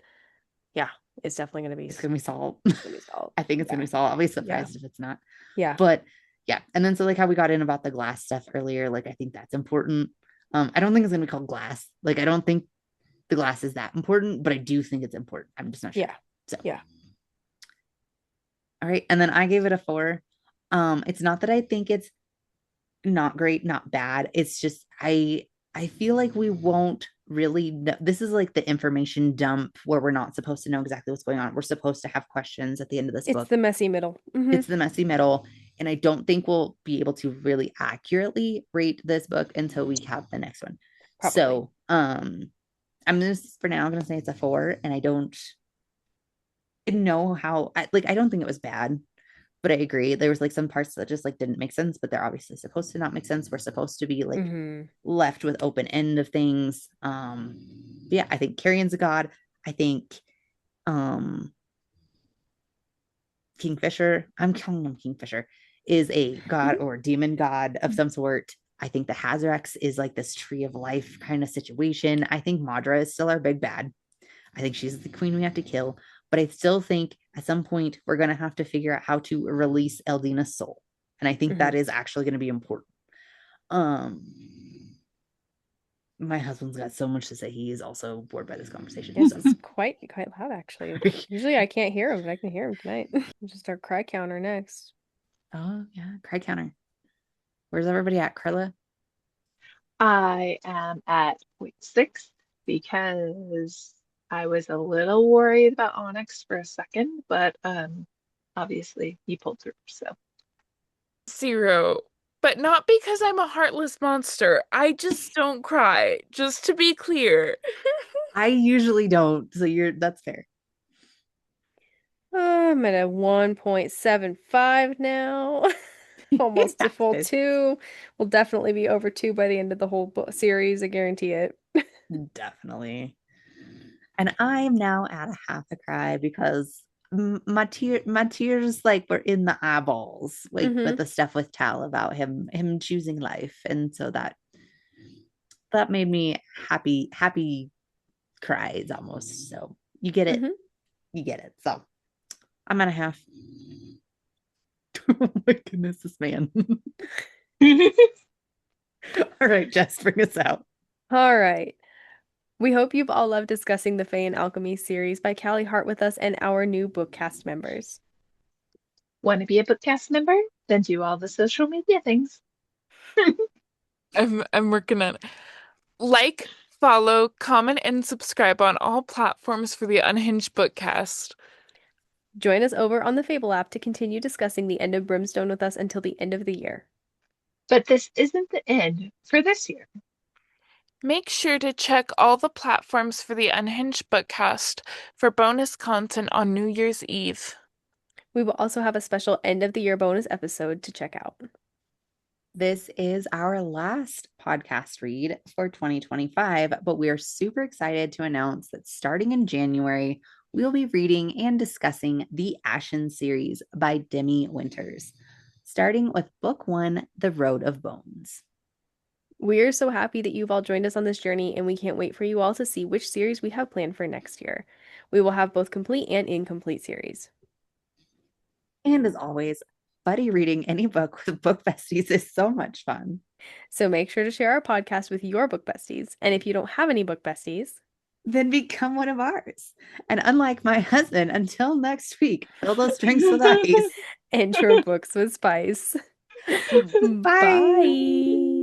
Yeah, it's definitely going to be. It's going to be Salt. It's going to be Salt. I think it's going to be Salt. I'll be surprised if it's not. Yeah. But yeah. And then so like how we got in about the glass stuff earlier, like I think that's important. I don't think it's going to be called glass. Like I don't think the glass is that important, but I do think it's important. I'm just not sure. Yeah. So yeah. All right. And then I gave it a 4. It's not that I think it's not great, not bad. It's just I feel like we won't really know. This is like the information dump where we're not supposed to know exactly what's going on. We're supposed to have questions at the end of this book. It's the messy middle. It's the messy middle. And I don't think we'll be able to really accurately rate this book until we have the next one. Probably. So I'm just for now, I'm gonna say it's a 4. And I don't know how I don't think it was bad, but I agree. There was like some parts that just like didn't make sense, but they're obviously supposed to not make sense. We're supposed to be like left with open end of things. Yeah, I think Carrion's a god. I think Kingfisher, I'm calling him Kingfisher, is a god or demon god of some sort. I think the Hazarex is like this tree of life kind of situation. I think Madra is still our big bad. I think she's the queen we have to kill. But I still think at some point we're going to have to figure out how to release Eldina's soul. And I think that is actually going to be important. My husband's got so much to say. He is also bored by this conversation. Yes, it's quite loud, actually. Usually I can't hear him, but I can hear him tonight. Just our cry counter next. Oh, yeah. Cry counter. Where's everybody at, Carla? I am at 0.6 because I was a little worried about Onyx for a second, but obviously he pulled through, so. 0. But not because I'm a heartless monster. I just don't cry, just to be clear. I usually don't, so that's fair. I'm at a 1.75 now. Almost a full 2. We'll definitely be over 2 by the end of the whole series. I guarantee it. Definitely. And I'm now at a half a cry because my tears like were in the eyeballs, like with the stuff with Tal about him choosing life, and so that made me happy cries almost. So you get it, you get it. So I'm at a half. Oh my goodness, this man. All right, Jess, bring us out. All right. We hope you've all loved discussing the Fae and Alchemy series by Callie Hart with us and our new BookCast members. Want to be a BookCast member? Then do all the social media things. I'm working on it. Like, follow, comment, and subscribe on all platforms for the Unhinged BookCast. Join us over on the Fable app to continue discussing the end of Brimstone with us until the end of the year. But this isn't the end for this year. Make sure to check all the platforms for the Unhinged BookCast for bonus content on New Year's Eve. We will also have a special end-of-the-year bonus episode to check out. This is our last podcast read for 2025, but we are super excited to announce that starting in January, we'll be reading and discussing the Ashen series by Demi Winters, starting with Book 1, The Road of Bones. We're so happy that you've all joined us on this journey, and we can't wait for you all to see which series we have planned for next year. We will have both complete and incomplete series. And as always, buddy reading any book with Book Besties is so much fun. So make sure to share our podcast with your Book Besties. And if you don't have any Book Besties, then become one of ours. And unlike my husband, until next week, fill those drinks with ice. And your books with spice. Bye. Bye.